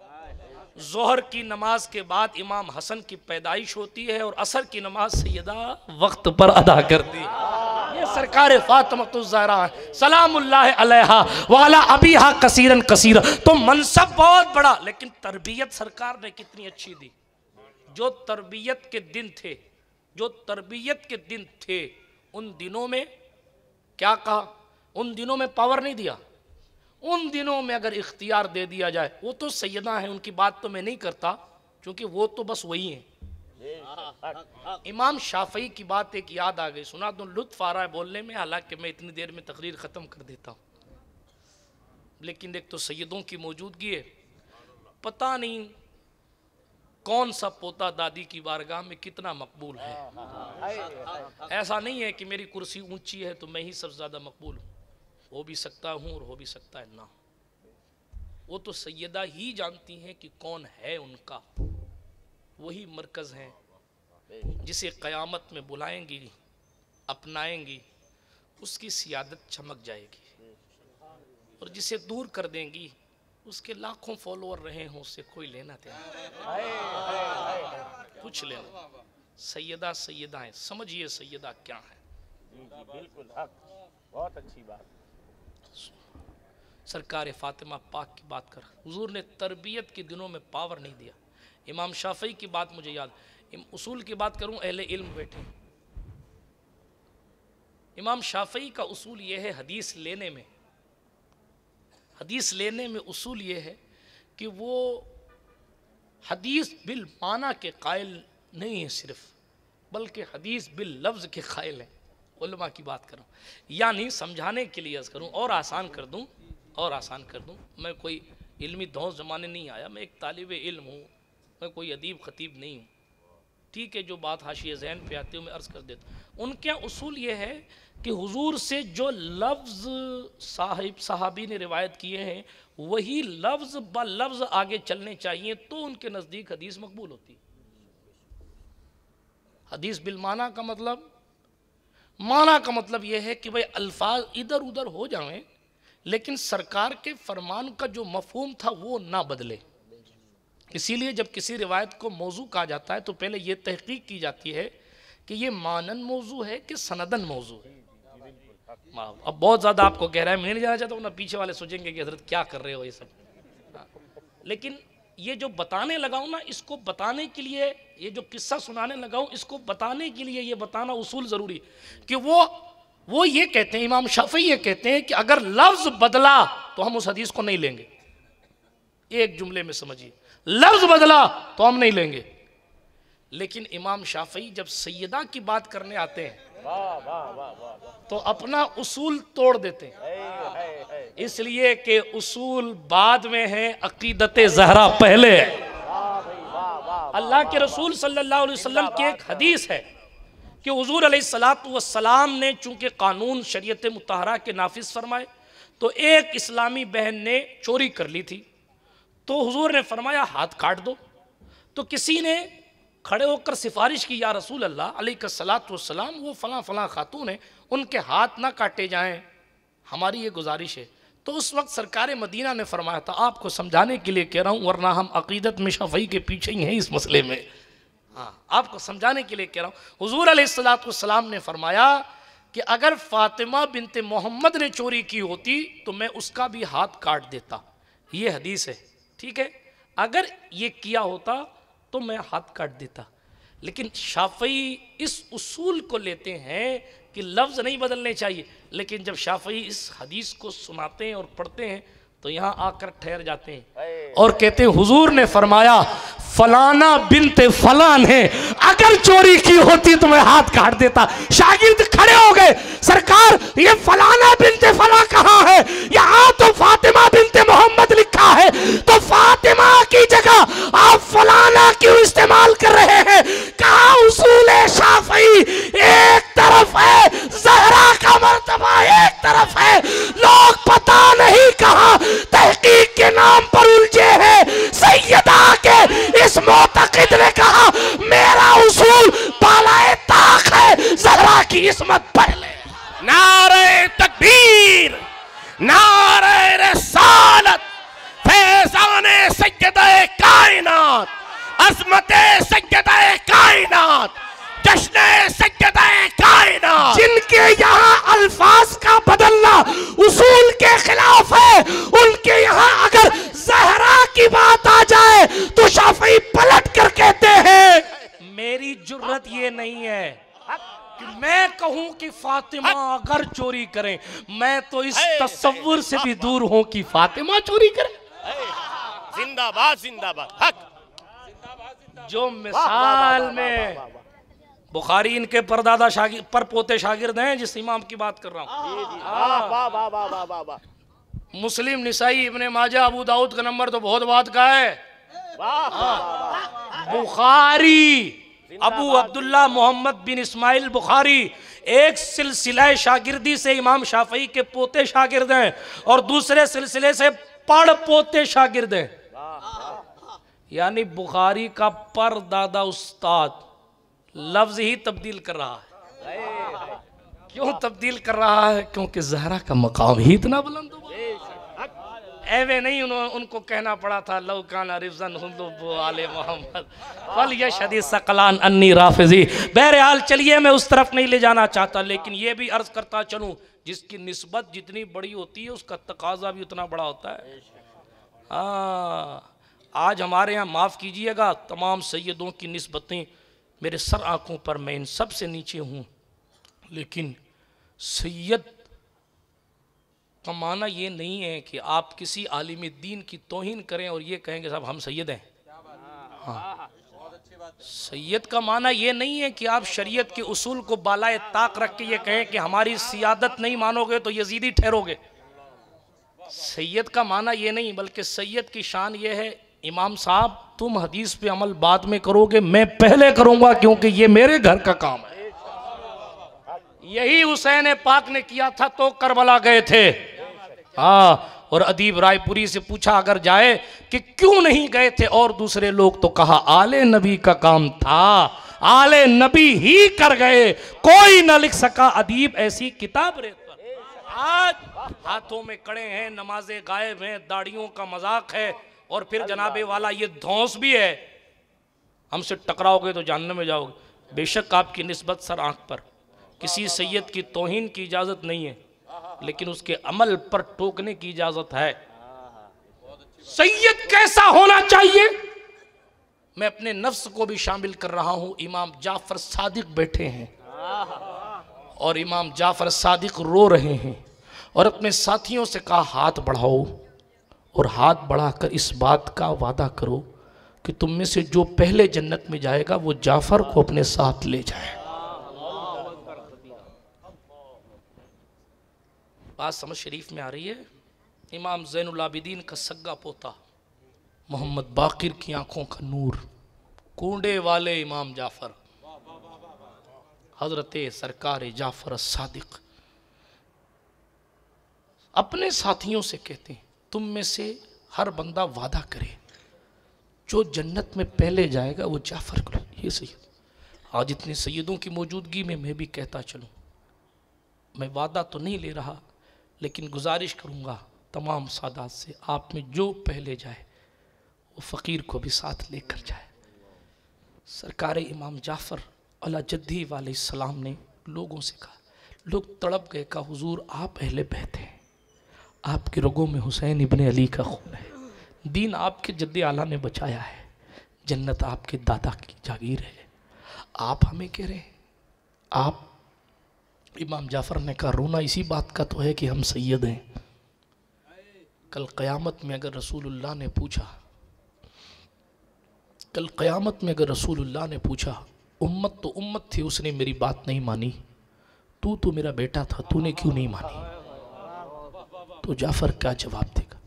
जोहर की नमाज के बाद इमाम हसन की पैदाइश होती है और असर की नमाज सैयदा वक्त पर अदा करती है। ये सरकार फातिमतुज़ ज़हरा सलामुल्लाह अलैहा वाला अबीहा कसीरन कसीरा। तो मनसब बहुत बड़ा, लेकिन तरबियत सरकार ने कितनी अच्छी दी। जो तरबियत के दिन थे, जो तरबियत के दिन थे, उन दिनों में क्या कहा? उन दिनों में पावर नहीं दिया। उन दिनों में अगर इख्तियार दे दिया जाए, वो तो सैयदा है, उनकी बात तो मैं नहीं करता क्योंकि वो तो बस वही हैं। इमाम शाफई की बात एक याद आ गई, सुना तो लुत्फ आ रहा है बोलने में, हालांकि मैं इतनी देर में तकरीर ख़त्म कर देता हूँ। लेकिन एक तो सैयदों की मौजूदगी है, पता नहीं कौन सा पोता दादी की बारगाह में कितना मकबूल है। ऐसा नहीं है कि मेरी कुर्सी ऊंची है तो मैं ही सबसे ज़्यादा मकबूल हूँ, हो भी सकता हूँ और हो भी सकता है ना। वो तो सैयदा ही जानती हैं कि कौन है उनका, वही मरकज़ हैं जिसे क़यामत में बुलाएंगी, अपनाएंगी, उसकी सियादत चमक जाएगी। और जिसे दूर कर देंगी, उसके लाखों फॉलोअर रहे हों, उससे कोई लेना देना कुछ लेना। सैयदा सैयदा है, समझिए सैयदा क्या है। बिल्कुल बहुत अच्छी बात। सरकार फातिमा पाक की बात कर, हुजूर ने तरबियत के दिनों में पावर नहीं दिया। इमाम शाफई की बात मुझे याद, उसूल की बात करूं, अहले इल्म बैठे। इमाम शाफई का उसूल यह है, हदीस लेने में, हदीस लेने में उसूल यह है कि वो हदीस बिल माना के कायल नहीं है सिर्फ, बल्कि हदीस बिल लफ्ज़ के कायल है। उलमा की बात करूं, यानी समझाने के लिए अर्ज़ करूं और आसान कर दूं, और आसान कर दूं। मैं कोई इल्मी दौर ज़माने नहीं आया, मैं एक तालिबे इल्म हूँ, मैं कोई अदीब ख़तीब नहीं हूँ। ठीक है, जो बात हाशिए ज़हन पे आती है मैं अर्ज़ कर देता हूँ। उनके उसूल ये है कि हुजूर से जो लफ्ज़ सहाबी ने रिवायत किए हैं, वही लफ्ज़ ब लफ्ज़ आगे चलने चाहिए, तो उनके नज़दीक हदीस मकबूल होती है। हदीस बिल माना का मतलब, माना का मतलब यह है कि भाई अल्फाज इधर उधर हो जाएं, लेकिन सरकार के फरमान का जो मफहूम था वो ना बदले। इसीलिए जब किसी रिवायत को मौजू कहा जाता है तो पहले ये तहकीक की जाती है कि ये मानन मौजू है कि सनदन मौजू है। अब बहुत ज़्यादा आपको गहराई में नहीं जाना चाहता हूँ, ना पीछे वाले सोचेंगे कि हजरत क्या कर रहे हो ये सब। लेकिन ये जो बताने लगाऊँ ना, इसको बताने के लिए, ये जो किस्सा सुनाने लगाऊँ, इसको बताने के लिए ये बताना उसूल ज़रूरी कि वो ये कहते हैं, इमाम शाफी ये कहते हैं कि अगर लफ्ज़ बदला तो हम उस हदीस को नहीं लेंगे। एक जुमले में समझिए, लफ्ज़ बदला तो हम नहीं लेंगे। लेकिन इमाम शाफी जब सैयदा की बात करने आते हैं तो अपना उसूल तोड़ देते हैं, इसलिए कि उसूल बाद में है, अकीदत ज़हरा पहले है। अल्लाह के रसूल सल्लल्लाहु अलैहि वसल्लम की एक हदीस है कि हुजूर अलैहिस्सलातु वस्सलाम ने चूंकि कानून शरीयत मुतहरा के नाफिज फरमाए, तो एक इस्लामी बहन ने चोरी कर ली थी, तो हुजूर ने फरमाया हाथ काट दो। तो किसी ने खड़े होकर सिफारिश की, या रसूल अल्लाह अलैहिस्सलातु वस्सलाम, वो फलां फलां खातून है, उनके हाथ ना काटे जाएं, हमारी ये गुजारिश है। तो उस वक्त सरकार मदीना ने फरमाया था, आपको समझाने के लिए कह रहा हूँ, वरना हम अकीदत में शाफई के पीछे ही हैं इस मसले में। हाँ, आपको समझाने के लिए कह रहा हूँ। हुजूर अलैहिस्सलातु वस्सलाम ने फरमाया कि अगर फातिमा बिनते मोहम्मद ने चोरी की होती तो मैं उसका भी हाथ काट देता। ये हदीस है, ठीक है। अगर ये किया होता तो मैं हाथ काट देता। लेकिन शाफई इस उसूल को लेते हैं कि लफ्ज़ नहीं बदलने चाहिए, लेकिन जब शाफई इस हदीस को सुनाते हैं और पढ़ते हैं तो यहाँ आकर ठहर जाते हैं और कहते हैं हुजूर ने फरमाया फलाना बिनते फलान है, अगर चोरी की होती तो मैं हाथ काट देता। शागिर्द खड़े हो गए, सरकार ये फलाना बिनते फला कहाँ है? यहाँ तो फातिमा बिनते मोहम्मद लिखा है, तो फातिमा की जगह आप फलाना क्यों इस्तेमाल कर रहे हैं? कहा उसूल शाफई एक तरफ है, ज़हरा का मर्तबा एक तरफ है, लोग पता नहीं कहाँ तहकीक के नाम पर की इसमत पहले। नारे तकबीर, नारे रसालत, फैज़ाने सय्यदे कायनात, अज़मते सय्यदे कायनात, जश्ने सय्यदे कायनात। जिनके यहाँ अल्फाज का बदलना उसूल के खिलाफ है, उनके यहाँ अगर ज़हरा की बात आ जाए तो शाफी पलट कर कहते हैं मेरी जुर्रत ये नहीं है कि मैं कहूं कि फातिमा अगर चोरी करें, मैं तो इस तस्वुर से भी दूर हूं कि फातिमा चोरी करे। जिंदाबाद जिंदाबाद, हक। जो मिसाल में बुखारी इनके परदादा शागिर्द पर पोते शागिर्द हैं, जिस इमाम की बात कर रहा हूं। वाह वाह वाह वाह वाह वाह। मुस्लिम, निसाई, इब्ने माजा, अबू दाऊद का नंबर तो बहुत बात का है। बुखारी अबू अब्दुल्ला मोहम्मद बिन इस्माइल बुखारी एक सिलसिला शागिर्दी से इमाम शाफई के पोते शागिर्द हैं और दूसरे सिलसिले से पढ़ पोते शागिर्द हैं। यानी बुखारी का परदादा उस्ताद लफ्ज ही तब्दील कर रहा है। क्यों तब्दील कर रहा है? क्योंकि ज़हरा का मकाम ही इतना बुलंद हुआ। एवे नहीं उनको कहना पड़ा था लौ काना रिज़न हुंदु आले मोहम्मद फल यशहदी सकलान अन्नी राफिज़ी। बहरहाल चलिए, मैं उस तरफ नहीं ले जाना चाहता, लेकिन ये भी अर्ज करता चलूं जिसकी निस्बत जितनी बड़ी होती है उसका तकाजा भी उतना बड़ा होता है। आज हमारे यहाँ माफ़ कीजिएगा, तमाम सैयदों की निस्बतें मेरे सर आँखों पर, मैं इन सब से नीचे हूँ, लेकिन सैयद का माना ये नहीं है कि आप किसी आलिम दीन की तौहीन करें और ये कहेंगे साहब हम सैयद हैं। हाँ, सैयद का माना ये नहीं है कि आप शरीयत के उसूल को बालाए ताक रख के ये कहें कि हमारी सियादत नहीं मानोगे तो यजीदी ठहरोगे। सैयद का माना ये नहीं, बल्कि सैयद की शान ये है इमाम साहब तुम हदीस पे अमल बाद में करोगे, मैं पहले करूंगा क्योंकि ये मेरे घर का काम है। यही हुसैन पाक ने किया था तो करबला गए थे। हाँ, और अदीब रायपुरी से पूछा अगर जाए कि क्यों नहीं गए थे और दूसरे लोग, तो कहा आले नबी का काम था, आले नबी ही कर गए, कोई न लिख सका अदीब ऐसी किताब रेत पर। आज हाथों में कड़े हैं, नमाजें गायब हैं, दाढ़ियों का मजाक है, और फिर जनाबे वाला ये धौंस भी है, हमसे टकराओगे तो जहन्नम में जाओगे। बेशक आपकी निस्बत सर आंख पर, किसी सैयद की तौहीन की इजाज़त नहीं है, लेकिन उसके अमल पर टोकने की इजाज़त है। सैयद कैसा होना चाहिए, मैं अपने नफ्स को भी शामिल कर रहा हूँ। इमाम जाफ़र सादिक बैठे हैं और इमाम जाफ़र सादिक रो रहे हैं और अपने साथियों से कहा हाथ बढ़ाओ, और हाथ बढ़ाकर इस बात का वादा करो कि तुम में से जो पहले जन्नत में जाएगा वो जाफ़र को अपने साथ ले जाए। बात समझ शरीफ में आ रही है? इमाम ज़ैनुल आबिदीन का सग्गा पोता, मोहम्मद बाकिर की आंखों का नूर, कूंडे वाले इमाम जाफ़र, हजरत सरकार जाफ़र सादिक अपने साथियों से कहते हैं तुम में से हर बंदा वादा करे जो जन्नत में पहले जाएगा वो जाफ़र को। ये सैयद, आज इतने सैयदों की मौजूदगी में मैं भी कहता चलूँ, मैं वादा तो नहीं ले रहा, लेकिन गुजारिश करूँगा तमाम सादात से, आप में जो पहले जाए वो फ़कीर को भी साथ लेकर जाए। सरकार इमाम जाफ़र अला जद्दी वाले सलाम ने लोगों से कहा, लोग तड़प गए, कहा हुजूर आप अहले बैत हैं, आपके रगों में हुसैन इब्ने अली का खून है, दीन आपके जद्दे आला ने बचाया है, जन्नत आपके दादा की जागीर है, आप हमें कह रहे हैं आप। इमाम जाफ़र ने कहा रोना इसी बात का तो है कि हम सैयद हैं। कल क़यामत में अगर रसूलुल्लाह ने पूछा, कल क़यामत में अगर रसूलुल्लाह ने पूछा उम्मत तो उम्मत थी, उसने मेरी बात नहीं मानी, तू तो मेरा बेटा था, तूने क्यों नहीं मानी, तो जाफ़र क्या जवाब देगा?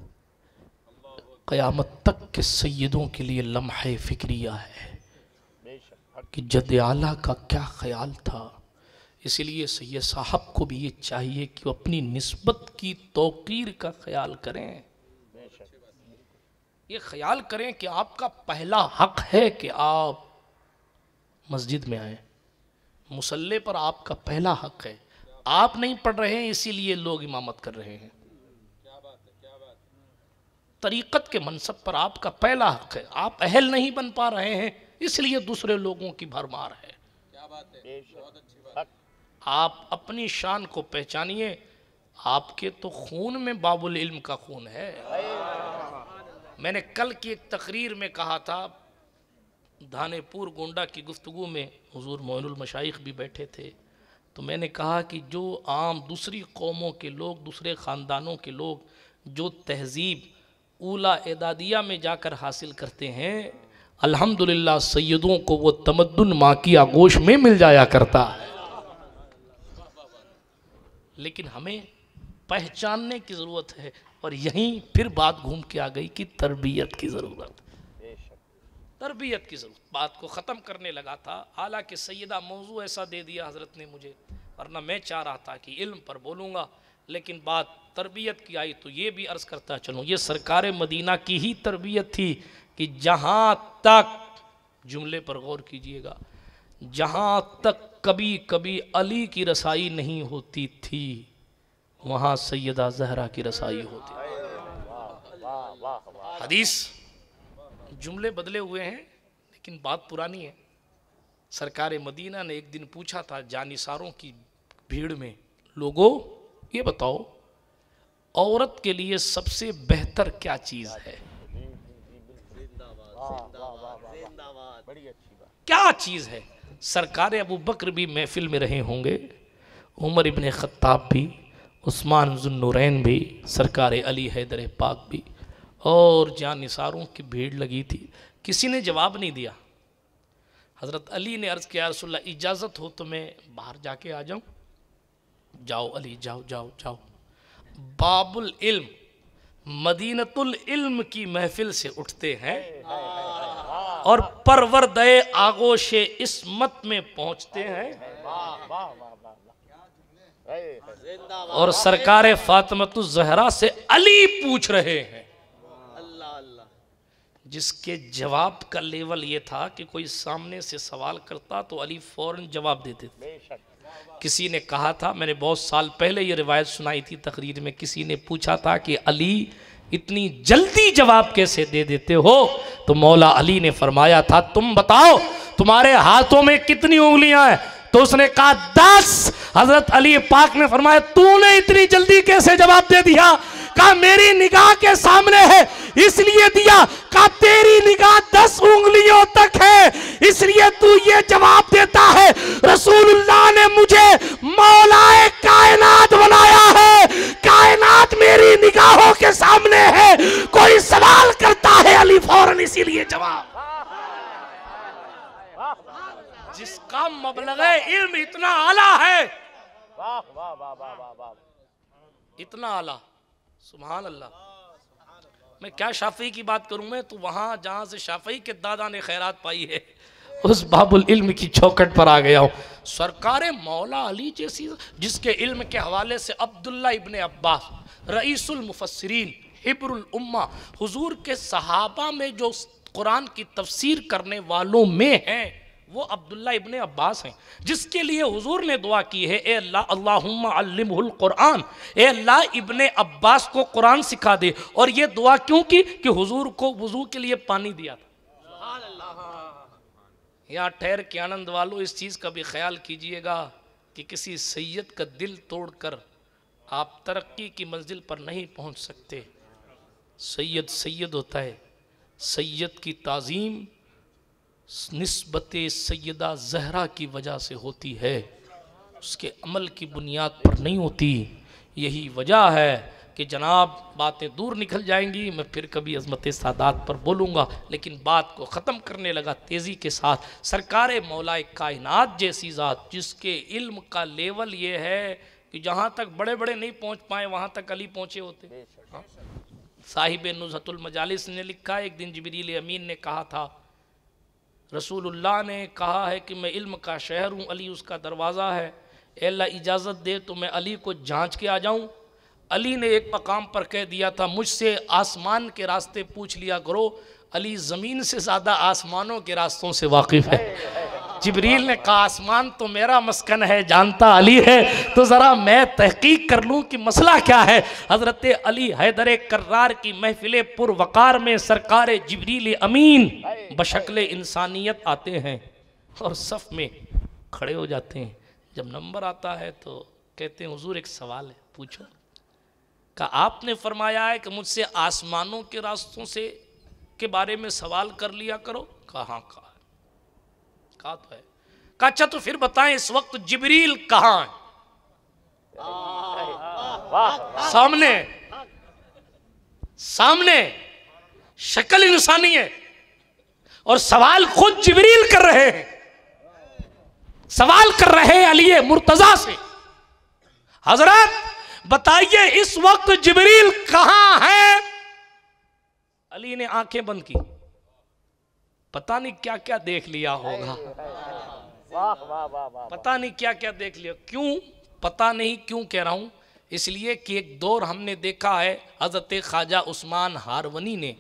क़यामत तक के सैयदों के लिए लम्हे फ़िक्रिया है कि जद्दे आला का क्या ख्याल था। इसलिए सैयद साहब को भी ये चाहिए कि वो अपनी निस्बत की तौक़ीर का ख्याल करें, ये ख्याल करें कि आपका पहला हक है कि आप मस्जिद में आएँ, मुसल्ले पर आपका पहला हक है। आप नहीं पढ़ रहे हैं इसीलिए लोग इमामत कर रहे हैं। तरीक़त के मनसब पर आपका पहला हक है। आप अहल नहीं बन पा रहे हैं इसलिए दूसरे लोगों की भरमार है। आप अपनी शान को पहचानिए। आपके तो खून में बाबुल इल्म का खून है। मैंने कल की एक तकरीर में कहा था, धानेपुर गोंडा की गुफ्तगू में हुजूर मोइनुल मशाइख भी बैठे थे, तो मैंने कहा कि जो आम दूसरी कौमों के लोग, दूसरे ख़ानदानों के लोग जो तहज़ीब ऊला एदादिया में जाकर हासिल करते हैं, अल्हम्दुलिल्लाह सैयदों को वो तमद्दुन माँ की आगोश में मिल जाया करता है। लेकिन हमें पहचानने की ज़रूरत है। और यहीं फिर बात घूम के आ गई कि तरबियत की ज़रूरत, तरबियत की ज़रूरत। बात को ख़त्म करने लगा था, हालांकि सैयदा मौजू ऐसा दे दिया हज़रत ने मुझे, वरना मैं चाह रहा था कि इल्म पर बोलूँगा, लेकिन बात तरबियत की आई तो ये भी अर्ज़ करता चलूँ, ये सरकार मदीना की ही तरबियत थी कि जहाँ तक, जुमले पर गौर कीजिएगा, जहाँ तक कभी कभी अली की रसाई नहीं होती थी वहाँ सैयदा ज़हरा की रसाई होती। हदीस, जुमले बदले हुए हैं लेकिन बात पुरानी है। सरकार मदीना ने एक दिन पूछा था जानिसारों की भीड़ में, लोगों ये बताओ औरत के लिए सबसे बेहतर क्या चीज़ है? क्या चीज़ है? सरकार अबू बकर भी महफिल में रहे होंगे, उमर इब्ने खत्ताब भी, उस्मान ज़ुन्नुरैन भी, सरकार अली हैदर पाक भी, और जानिसारों की भीड़ लगी थी। किसी ने जवाब नहीं दिया। हज़रत अली ने अर्ज़ किया, रसूलल्लाह इजाज़त हो तो मैं बाहर जाके आ जाऊँ? जाओ अली, जाओ जाओ जाओ। बाबुल इल्म मदीनतुल इल्म की महफिल से उठते हैं और परवरदे आगोशे इस्मत में पहुँचते हैं और सरकार फातिमतुज़ ज़हरा से अली पूछ रहे हैं, जिसके जवाब का लेवल ये था कि कोई सामने से सवाल करता तो अली फौरन जवाब देते थे। किसी ने कहा था, मैंने बहुत साल पहले ये रिवायत सुनाई थी तकरीर में, किसी ने पूछा था कि अली इतनी जल्दी जवाब कैसे दे देते हो? तो मौला अली ने फरमाया था, तुम बताओ तुम्हारे हाथों में कितनी उंगलियां हैं? तो उसने कहा 10। हजरत अली पाक ने फरमाया, तूने इतनी जल्दी कैसे जवाब दे दिया? कहा मेरी निगाह के सामने है इसलिए दिया। कहा तेरी निगाह 10 उंगलियों तक है इसलिए तू ये जवाब देता है। रसूलुल्लाह ने मुझे मौलाए कायनात बनाया है, कायनात मेरी निगाहों के सामने है, कोई सवाल करता है अली फौरन इसीलिए जवाब। जिसका मबलग़ इल्म इतना आला है, इतना आला, सुभान अल्लाह। मैं क्या शाफी की बात करूं, मैं तो वहां जहां से शाफी के दादा ने खैरात पाई है उस बाबुल इल्म की चौखट पर आ गया हूं। सरकार मौला अली जैसी, जिसके इल्म के हवाले से अब्दुल्ला इब्ने अब्बास रईसुल मुफस्सिरीन हिब्रुल उम्मा, हुजूर के सहाबा में जो कुरान की तफसीर करने वालों में हैं वो अब्दुल्ला इब्ने अब्बास हैं, जिसके लिए हुजूर ने दुआ की है, ए अल्लाह अल्लाहुम्मा अल्लिमहुल कुरान, ए अल्लाह इब्ने अब्बास को कुरान सिखा दे। और ये दुआ क्यों की? कि हुजूर को वुजू के लिए पानी दिया था। यहाँ ठहर के आनंद वालों इस चीज़ का भी ख्याल कीजिएगा कि किसी सैयद का दिल तोड़कर आप तरक्की की मंजिल पर नहीं पहुँच सकते। सैयद सैयद होता है, सैयद की ताज़ीम निस्बते सैयदा ज़हरा की वजह से होती है, उसके अमल की बुनियाद पर नहीं होती। यही वजह है कि जनाब बातें दूर निकल जाएंगी, मैं फिर कभी अज़मत सादात पर बोलूँगा, लेकिन बात को ख़त्म करने लगा तेज़ी के साथ। सरकार मौलाए कायनात जैसी ज़ात, जिसके इल्म का लेवल ये है कि जहाँ तक बड़े बड़े नहीं पहुँच पाए वहाँ तक अली पहुँचे होते। साहिब नुज़हतुल मजालिस ने लिखा, एक दिन जिब्रील अमीन ने कहा था, रसूलुल्लाह ने कहा है कि मैं इल्म का शहर हूँ, अली उसका दरवाज़ा है, ए अल्लाह इजाज़त दे तो मैं अली को जांच के आ जाऊँ। अली ने एक मकाम पर कह दिया था, मुझसे आसमान के रास्ते पूछ लिया करो, अली ज़मीन से ज़्यादा आसमानों के रास्तों से वाकिफ़ है। जिब्रील ने कहा आसमान तो मेरा मस्कन है, जानता अली है, तो ज़रा मैं तहकीक कर लूँ कि मसला क्या है। हज़रत अली हैदर कर्रार की महफिल पुरवकार में सरकार जिब्रील अमीन बशक्ल इंसानियत आते हैं और सफ़ में खड़े हो जाते हैं। जब नंबर आता है तो कहते हैं हुजूर एक सवाल है, पूछो। कहा आपने फरमाया है कि मुझसे आसमानों के रास्तों से के बारे में सवाल कर लिया करो। कहा हाँ, कहा तो है। कहा अच्छा तो फिर बताएं इस वक्त जिब्रील कहाँ है? सामने सामने शक्ल इंसानी है और सवाल खुद जिब्रील कर रहे हैं। सवाल कर रहे हैं अली मुर्तजा से, हजरत बताइए इस वक्त जिब्रील कहां है? अली ने आंखें बंद की, पता नहीं क्या क्या देख लिया होगा, पता नहीं क्या क्या देख लिया। क्यों पता नहीं, क्यों कह रहा हूं? इसलिए कि एक दौर हमने देखा है हजरत ख्वाजा उस्मान हारवनी ने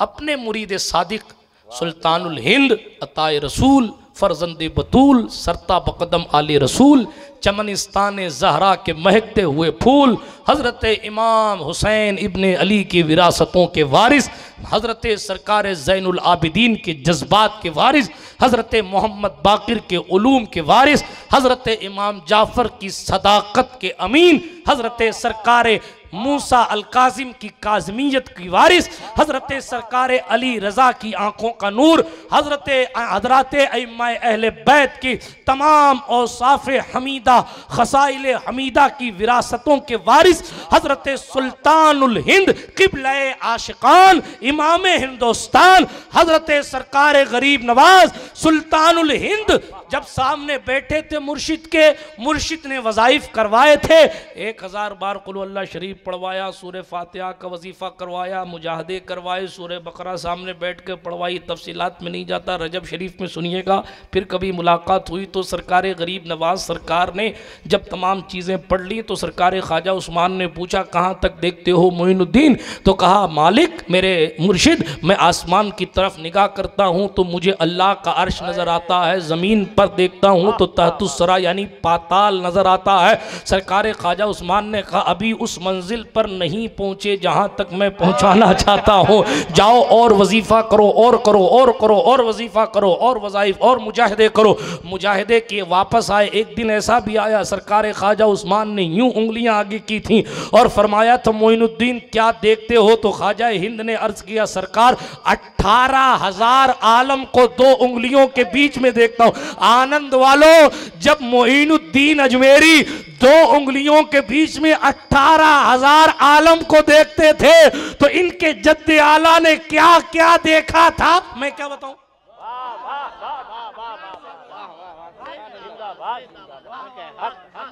अपने मुरीद सादिक सुल्तानुल हिंद अताए रसूल फरजंद बतूल सरता बकदम आले रसूल चमनिस्तान जहरा के महकते हुए फूल हज़रत इमाम हुसैन इब्ने अली की विरासतों के वारिस, हज़रत सरकार ज़ैनुल आबिदीन के जज्बात के वारिस, हज़रत मोहम्मद बाकिर के उलूम के वारिस, हज़रत इमाम जाफ़र की सदाकत के अमीन, हज़रत सरकार मूसा अल काजिम की काजमियत की वारिस, हज़रत सरकार अली रज़ा की आँखों का नूर, हज़रत अइम्मा अहले बैत की तमाम औसाफ हमीदा खसाइल हमीदा की विरासतों के वारिस, हज़रत सुल्तानुल हिंद क़िबला आशिकान इमाम हिंदुस्तान हज़रत सरकार गरीब नवाज सुल्तानुल हिंद जब सामने बैठे थे मुर्शिद के, मुर्शिद ने वज़ाइफ करवाए थे, 1000 बार कुल अल्लाह शरीफ पढ़वाया, सूरह फातिहा का वजीफ़ा करवाया, मुजाहदे करवाए, सूरह बकरा सामने बैठ के पढ़वाई। तफसीलात में नहीं जाता, रजब शरीफ में सुनिएगा। फिर कभी मुलाकात हुई तो सरकार गरीब नवाज सरकार ने जब तमाम चीज़ें पढ़ ली तो सरकार ख्वाजा उस्मान ने पूछा कहाँ तक देखते हो मोइनुद्दीन? तो कहा मालिक मेरे मुर्शिद मैं आसमान की तरफ निगाह करता हूँ तो मुझे अल्लाह का अर्श नज़र आता है, ज़मीन पर देखता हूँ तो तहतुस्सरा यानी पाताल नज़र आता है। सरकार ख्वाजा उस्मान ने कहा अभी उस मंजिल पर नहीं पहुँचे जहाँ तक मैं पहुँचाना चाहता हूँ, जाओ और वजीफ़ा करो और करो और करो और वजीफ़ा करो और वज़ाइफ और मुजाहिदे करो। मुजाहिदे किए वापस आए। एक दिन ऐसा भी आया सरकार ख्वाजा उस्मान ने यूं उंगलियां आगे की थी और फरमाया तो मोइनुद्दीन क्या देखते हो? तो ख्वाजा हिंद ने अर्ज किया सरकार 18,000 आलम को 2 उंगलियों के बीच में देखता हूँ। आनंद वालों जब मोइनुद्दीन अजमेरी 2 उंगलियों के बीच में 18,000 आलम को देखते थे तो इनके जद्दे आला ने क्या क्या देखा था मैं क्या बताऊं।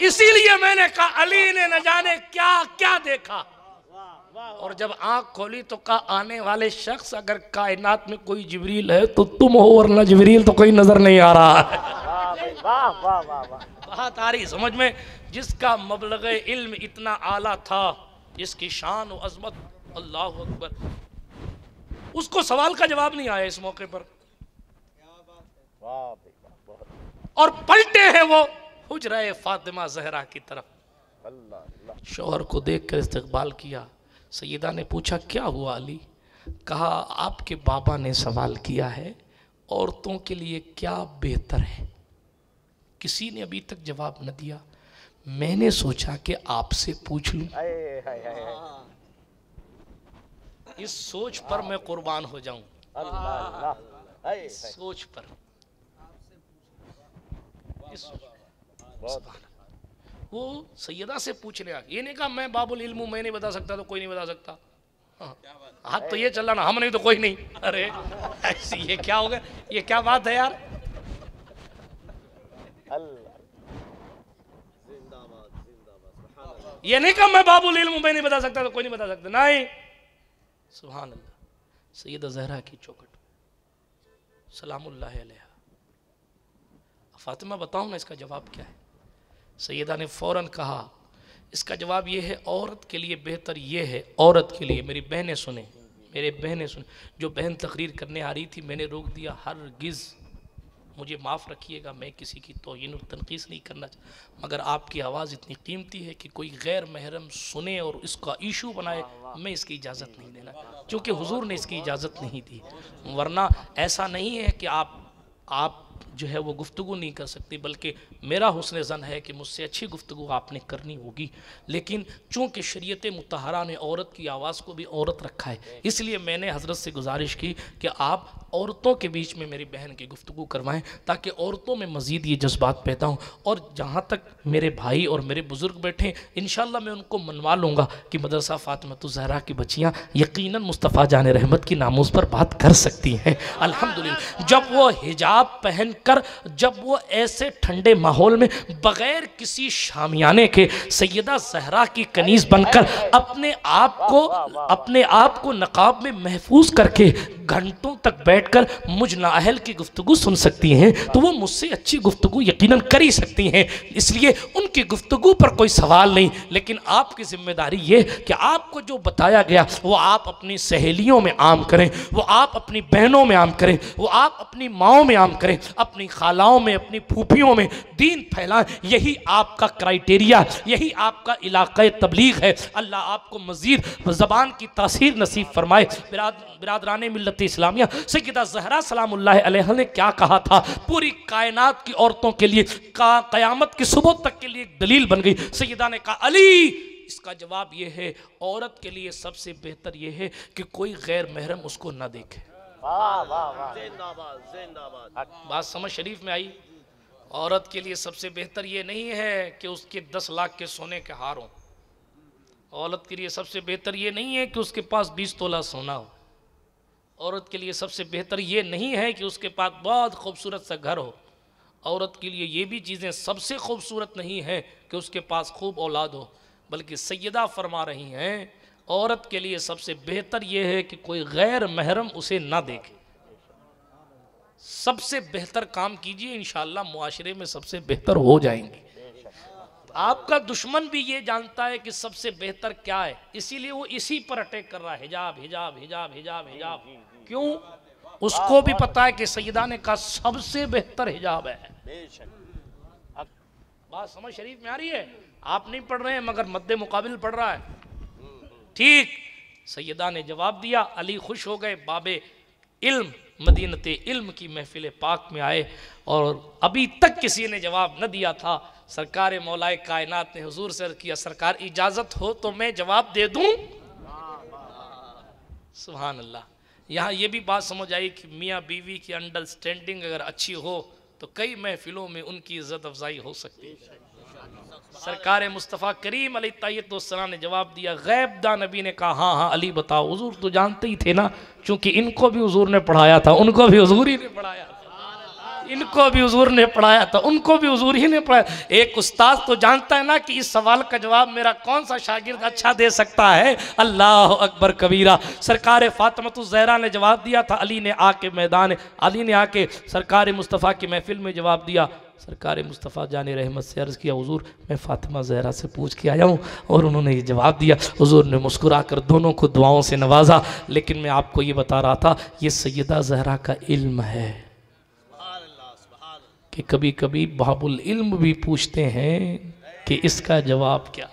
इसीलिए मैंने कहा अली ने न जाने क्या क्या देखा। और जब आंख खोली तो कहा आने वाले शख्स अगर कायनात में कोई जिब्रील है तो तुम हो, वरना जिब्रील तो कोई नजर नहीं आ रहा है। बात आ रही समझ में? जिसका मबलग़ इल्म इतना आला था, जिसकी शान और अज़मत, अल्लाह अकबर, उसको सवाल का जवाब नहीं आया इस मौके पर। और पलटे हैं वो हुजरा फातिमा ज़हरा की तरफ। शौहर को देखकर इस्तक़बाल किया। सैयदा ने पूछा क्या हुआ अली? कहा आपके बाबा ने सवाल किया है औरतों के लिए क्या बेहतर है। किसी ने अभी तक जवाब न दिया, मैंने सोचा कि आपसे पूछ लूं। इस सोच पर मैं कुर्बान हो जाऊं, सोच पर। वो सैयदा से पूछने आ, ये नहीं कहा मैं बाबुल इल्म मैं नहीं बता सकता तो कोई नहीं बता सकता। हाथ तो ये चला ना, हम नहीं तो कोई नहीं। अरे ऐसी ये क्या हो गया, ये क्या बात है यार। ये नहीं कहा मैं बाबुल इल्म मैं नहीं बता सकता तो कोई नहीं बता सकता, नहीं। सुभान अल्लाह। सैयदा ज़हरा की चौखट सलामुल्लाह अलैहा। फातिमा बताऊं ना इसका जवाब क्या है? सैयदा ने फ़ौरन कहा इसका जवाब ये है औरत के लिए बेहतर ये है, औरत के लिए। मेरी बहनें सुने, मेरे बहनें सुने। जो बहन तकरीर करने आ रही थी मैंने रोक दिया, हरगिज़ मुझे माफ़ रखिएगा, मैं किसी की तौहीन और तनकीस नहीं करना चाहता, मगर आपकी आवाज़ इतनी कीमती है कि कोई गैर महरम सुने और इसका इशू बनाए, मैं इसकी इजाज़त नहीं देना, क्योंकि हुजूर ने इसकी इजाज़त नहीं दी। वरना ऐसा नहीं है कि आप जो है वो गुफ्तगू नहीं कर सकती, बल्कि मेरा हुस्न ज़न है कि मुझसे अच्छी गुफ्तगू आपने करनी होगी। लेकिन चूँकि शरीयत मुतहरा ने औरत की आवाज़ को भी औरत रखा है, इसलिए मैंने हज़रत से गुजारिश की कि आप औरतों के बीच में मेरी बहन की गुफ्तगू करवाएं, ताकि औरतों में मज़ीद ये जज्बात पैदा हों। और जहाँ तक मेरे भाई और मेरे बुज़ुर्ग बैठे, इंशाअल्लाह मैं उनको मनवा लूँगा कि मदरसा फ़ातिमतुज़ ज़हरा की बच्चियाँ यकीनन मुस्तफ़ा जान रहमत की नामूस पर बात कर सकती हैं। अल्हम्दुलिल्लाह, जब वो हिजाब पहन कर, जब वो ऐसे ठंडे माहौल में बग़ैर किसी शामियाने के सैयदा ज़हरा की कनीज़ बनकर अपने आप को नकाब में महफूज करके घंटों तक बैठकर मुझ नाअहल की गुफ्तगू सुन सकती हैं, तो वो मुझसे अच्छी गुफ्तगू यकीनन कर ही सकती हैं। इसलिए उनकी गुफ्तगू पर कोई सवाल नहीं, लेकिन आपकी जिम्मेदारी ये कि आपको जो बताया गया वो आप अपनी सहेलियों में आम करें, वो आप अपनी बहनों में आम करें, वो आप अपनी माओं में आम करें, अपनी खालाओं में, अपनी फूफियों में दीन फैलाएं। यही आपका क्राइटेरिया, यही आपका इलाक़ा तबलीग है। अल्लाह आपको मज़ीद ज़बान की तासीर नसीब फरमाए। बिरादराने मिल्लत इस्लामिया, सैयदा ज़हरा सलामुल्लाह अलैहा ने क्या कहा था, पूरी कायनात की औरतों के लिए क़यामत की सुबह तक के लिए एक दलील बन गई। सैयदा ने कहा, अली, इसका जवाब ये है, औरत के लिए सबसे बेहतर ये है कि कोई गैर महरम उसको ना देखे। बात समझ शरीफ में आई? औरत के लिए सबसे बेहतर ये नहीं है कि उसके 10 लाख के सोने के हार हों। औरत के लिए सबसे बेहतर ये नहीं है कि उसके पास 20 तोला सोना हो। औरत के लिए सबसे बेहतर ये नहीं है कि उसके पास बहुत खूबसूरत सा घर हो। औरत के लिए ये भी चीज़ें सबसे खूबसूरत नहीं है कि उसके पास खूब औलाद हो, बल्कि सैयदा फरमा रही हैं, औरत के लिए सबसे बेहतर ये है कि कोई गैर महरम उसे ना देखे। सबसे बेहतर काम कीजिए, इंशाअल्लाह मुआशरे में सबसे बेहतर हो जाएंगे। आपका दुश्मन भी ये जानता है कि सबसे बेहतर क्या है, इसीलिए वो इसी पर अटैक कर रहा है, हिजाब हिजाब हिजाब हिजाब हिजाब। क्यों? उसको भी पता है कि सैयदा ने कहा सबसे बेहतर हिजाब है। बात समझ शरीफ में आ रही है? आप नहीं पढ़ रहे हैं, मगर मद्दे मुकाबिल पढ़ रहा है। ठीक, सैयदा ने जवाब दिया। अली खुश हो गए। बाबे इल्म मदीनते इल्म की महफिल पाक में आए और अभी तक किसी ने जवाब न दिया था। सरकार मौलाए कायनात ने हुजूर से अर्ज़ किया, सरकार इजाज़त हो तो मैं जवाब दे दूं? सुभान अल्लाह। यहाँ ये भी बात समझ आई कि मियाँ बीवी की अंडरस्टैंडिंग अगर अच्छी हो तो कई महफिलों में उनकी इज़्ज़त अफजाई हो सकती है। सरकार मुस्तफ़ा करीम अलैहिस्सलाम ने जवाब दिया। गैब दा नबी ने कहा, हाँ हाँ अली बताओ। हुजूर तो जानते ही थे ना, क्योंकि इनको भी हुजूर ने पढ़ाया था, उनको भी हुजूर ही ने पढ़ाया था, इनको भी हुजूर ने पढ़ाया था, उनको भी हुजूर ही ने पढ़ाया। एक उस्ताद तो जानता है ना कि इस सवाल का जवाब मेरा कौन सा शागिर्द अच्छा दे सकता है। अल्लाह अकबर कबीरा। सरकार फातिमतुज़ ज़हरा ने जवाब दिया था। अली ने आके सरकार मुस्तफ़ा की महफिल में जवाब दिया। सरकार मुस्तफ़ा जाने रहमत से अर्ज़ किया, हुजूर मैं फ़ातिमा ज़हरा से पूछ के आया हूँ, और उन्होंने ये जवाब दिया। हुजूर ने मुस्कुरा कर दोनों को दुआओं से नवाजा। लेकिन मैं आपको ये बता रहा था, ये सैयदा ज़हरा का इल्म है कि कभी कभी बाबुल इल्म भी पूछते हैं कि इसका जवाब क्या।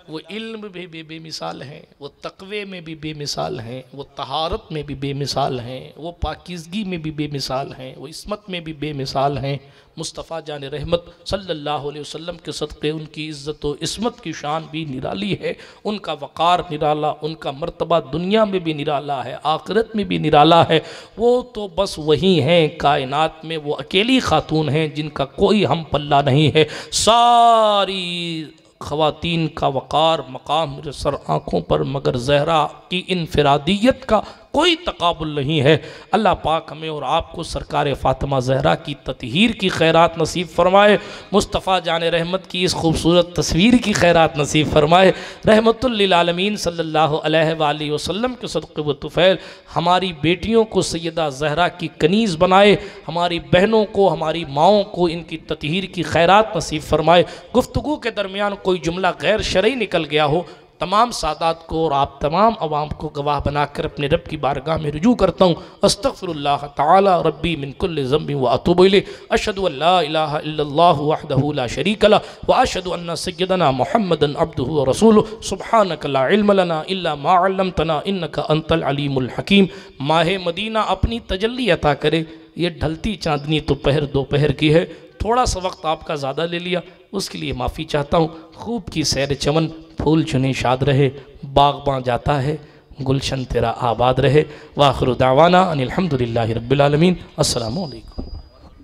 वो इल्म में भी बेमिसाल हैं, वो तक़वे में भी बेमिसाल हैं, वो तहारत में भी बेमिसाल हैं, वो पाकीज़गी में भी बेमिसाल हैं, वो इस्मत में भी बेमिसाल हैं। मुस्तफ़ा जान रहमत सल्लल्लाहु अलैहि वसल्लम के सदक़े उनकी इज़्ज़त व इस्मत की शान भी निराली है, उनका वक़ार निराला, उनका मर्तबा दुनिया में भी निराला है, आखिरत में भी निराला है। वो तो बस वही हैं कायनात में, वो अकेली खातून हैं जिनका कोई हम पल्ला नहीं है। सारी ख़वातीन का वक़ार मकाम मेरे सर आँखों पर, मगर ज़हरा की इनफरादियत का कोई तकाबुल नहीं है। अल्लाह पाक हमें और आपको सरकार फ़ातिमा ज़हरा की ततहीर की खैरात नसीब फ़रमाए, मुस्तफ़ा जान रहमत की इस खूबसूरत तस्वीर की खैरात नसीब फ़रमाए। रहमतुल लिल आलमीन सल्लल्लाहु अलैहि वसल्लम के सदक़े व तुफ़ैल हमारी बेटियों को सैयदा ज़हरा की कनीज़ बनाए, हमारी बहनों को, हमारी माओं को इनकी ततहीर की खैरात नसीब फ़रमाए। गुफ्तगू के दरमियान कोई जुमला गैर शरई निकल गया हो तमाम सादात को और आप तमाम अवाम को गवाह बनाकर अपने रब की बारगाह में रुजू करता हूँ। अस्तग़फिरुल्लाह ताला रब्बी मिन कुल्लि ज़ंबिन व अतूबु इलैह। अशहदु अल्ला इलाहा इल्लल्लाहु वहदहु ला शरीका लह व अशहदु अन्ना सय्यदना मुहम्मदन अब्दुहु व रसूलुहु। सुब्हानक ला इल्म लना इल्ला मा अल्लमतना इन्नका अंतल अलीमुल हकीम। माह मदीना अपनी तजल्ली अता करे। ये ढलती चांदनी दोपहर की है, थोड़ा सा वक्त आपका ज़्यादा ले लिया, उसके लिए माफ़ी चाहता हूँ। खूब की सैर चमन, फूल चुने शाद रहे, बागबां जाता है, गुलशन तेरा आबाद रहे। वाखिरु दावाना अनिल हम्दुलिल्लाहि रब्बिल आलमीन। अस्सलामु अलैकुम।